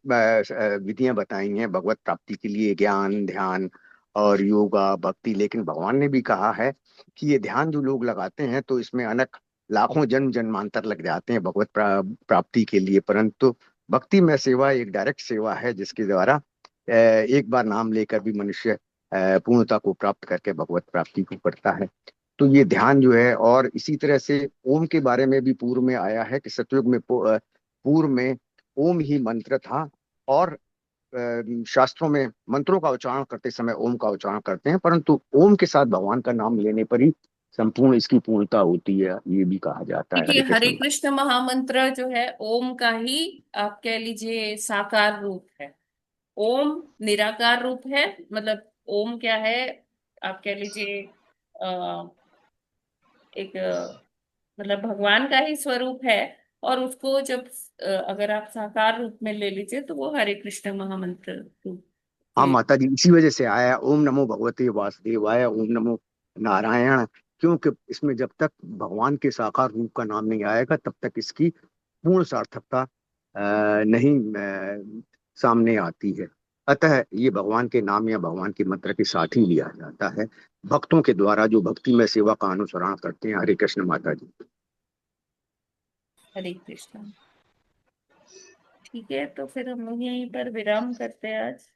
विधियां बताई हैं भगवत प्राप्ति के लिए, ज्ञान, ध्यान और योगा, भक्ति। लेकिन भगवान ने भी कहा है कि ये ध्यान जो लोग लगाते हैं तो इसमें अनेक लाखों जन्म जन्मांतर लग जाते हैं भगवत प्राप्ति के लिए। परंतु भक्ति में सेवा एक डायरेक्ट सेवा है जिसके द्वारा एक बार नाम लेकर भी मनुष्य पूर्णता को प्राप्त करके भगवत प्राप्ति को करता है। तो ये ध्यान जो है, और इसी तरह से ओम के बारे में भी पूर्व में आया है कि सतयुग में पूर्व में ओम ही मंत्र था। और शास्त्रों में मंत्रों का उच्चारण करते समय ओम का उच्चारण करते हैं, परंतु ओम के साथ भगवान का नाम लेने पर ही संपूर्ण इसकी पूर्णता होती है, ये भी कहा जाता है। देखिए हरे हरे कृष्ण। कृष्ण महामंत्र जो है ओम का ही, आप कह लीजिए, साकार रूप है। ओम निराकार रूप है, मतलब ओम क्या है, आप कह लीजिए एक मतलब भगवान का ही स्वरूप है। और उसको जब अगर आप साकार रूप में ले लीजिए तो वो हरे कृष्ण महामंत्र रूप हाँ के। माता जी, इसी वजह से आया ओम नमो भगवते वासुदेवाय, ओम नमो नारायण। क्योंकि इसमें जब तक भगवान के साकार रूप का नाम नहीं आएगा तब तक इसकी पूर्ण सार्थकता नहीं सामने आती है। अतः ये भगवान के नाम या भगवान के मंत्र के साथ ही लिया जाता है भक्तों के द्वारा, जो भक्ति में सेवा का अनुसरण करते हैं। हरे कृष्ण माता जी। हरे कृष्ण। ठीक है, तो फिर हम लोग यहीं पर विराम करते हैं आज।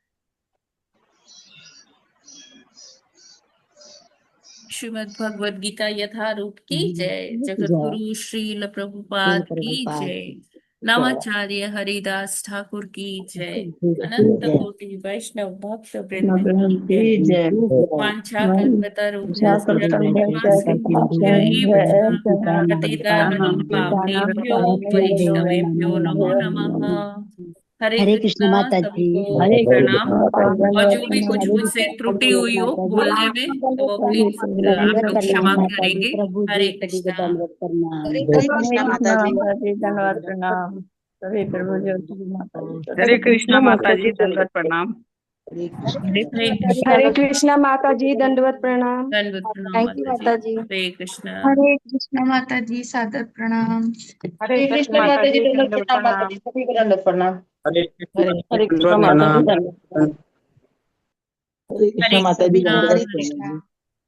श्रीमद् भगवद गीता यथारूप की जय। जगत जय गुरु श्रील श्रील प्रभुपाद की प्रभुपाद जय। की जय, नामाचार्य हरिदास ठाकुर की जय। की अनंत जय। कोटि वैष्णव भक्त वृंद की की जय। जय। वांछा वंशा कल्पतरुभ्यश्च कृपा कल्पतरुभ्यश्च कृपा सिन्धुभ्य एव सिन्धुभ्य च एव च पतितानां पतितानां पावनेभ्यो पावनेभ्यो वैष्णवेभ्यो नमो वैष्णवेभ्यो नमः। हरे हरे कृष्ण कृष्णा माता सभी जी, को हरे प्रणाम। कृष्ण माता जी, और धन्यवाद जो भी कुछ हरे प्रणाम। मुझसे कृष्ण त्रुटि हुई हो माता जी, बोलने में, तो वो सभी प्लीज को आप दंडवत लोग प्रणाम क्षमा माता जी, करेंगे। प्रभु जी हरे सभी को कृष्णा। दंडवत प्रणाम। हरे हरे कृष्णा माता कृष्ण जी। माता जी, धन्यवाद प्रणाम। सभी प्रभु जी माता जी, हरे सभी कृष्णा माता जी, दंडवत प्रणाम। हरे कृष्णा हरे माता जी। कृष्णा। हरे कृष्णा माता जी, दंडवत प्रणाम। दंडवत प्रणाम थैंक यू माता जी। माता जी। हरे कृष्णा। हरे कृष्णा माता जी, सादर प्रणाम। हरे हरे कृष्ण कृष्णा माता माता जी, जी, दंडवत दंडवत प्रणाम माता जी, प्रणाम। सभी को दंडवत प्रणाम। हरे कृष्ण हरे माता हरे जी, कृष्ण दंडवत माता जी, प्रणाम। धन्यवाद। हरे हरे कृष्ण माता जी, कृष्णा। दंडवत हरे प्रणाम। कृष्णा।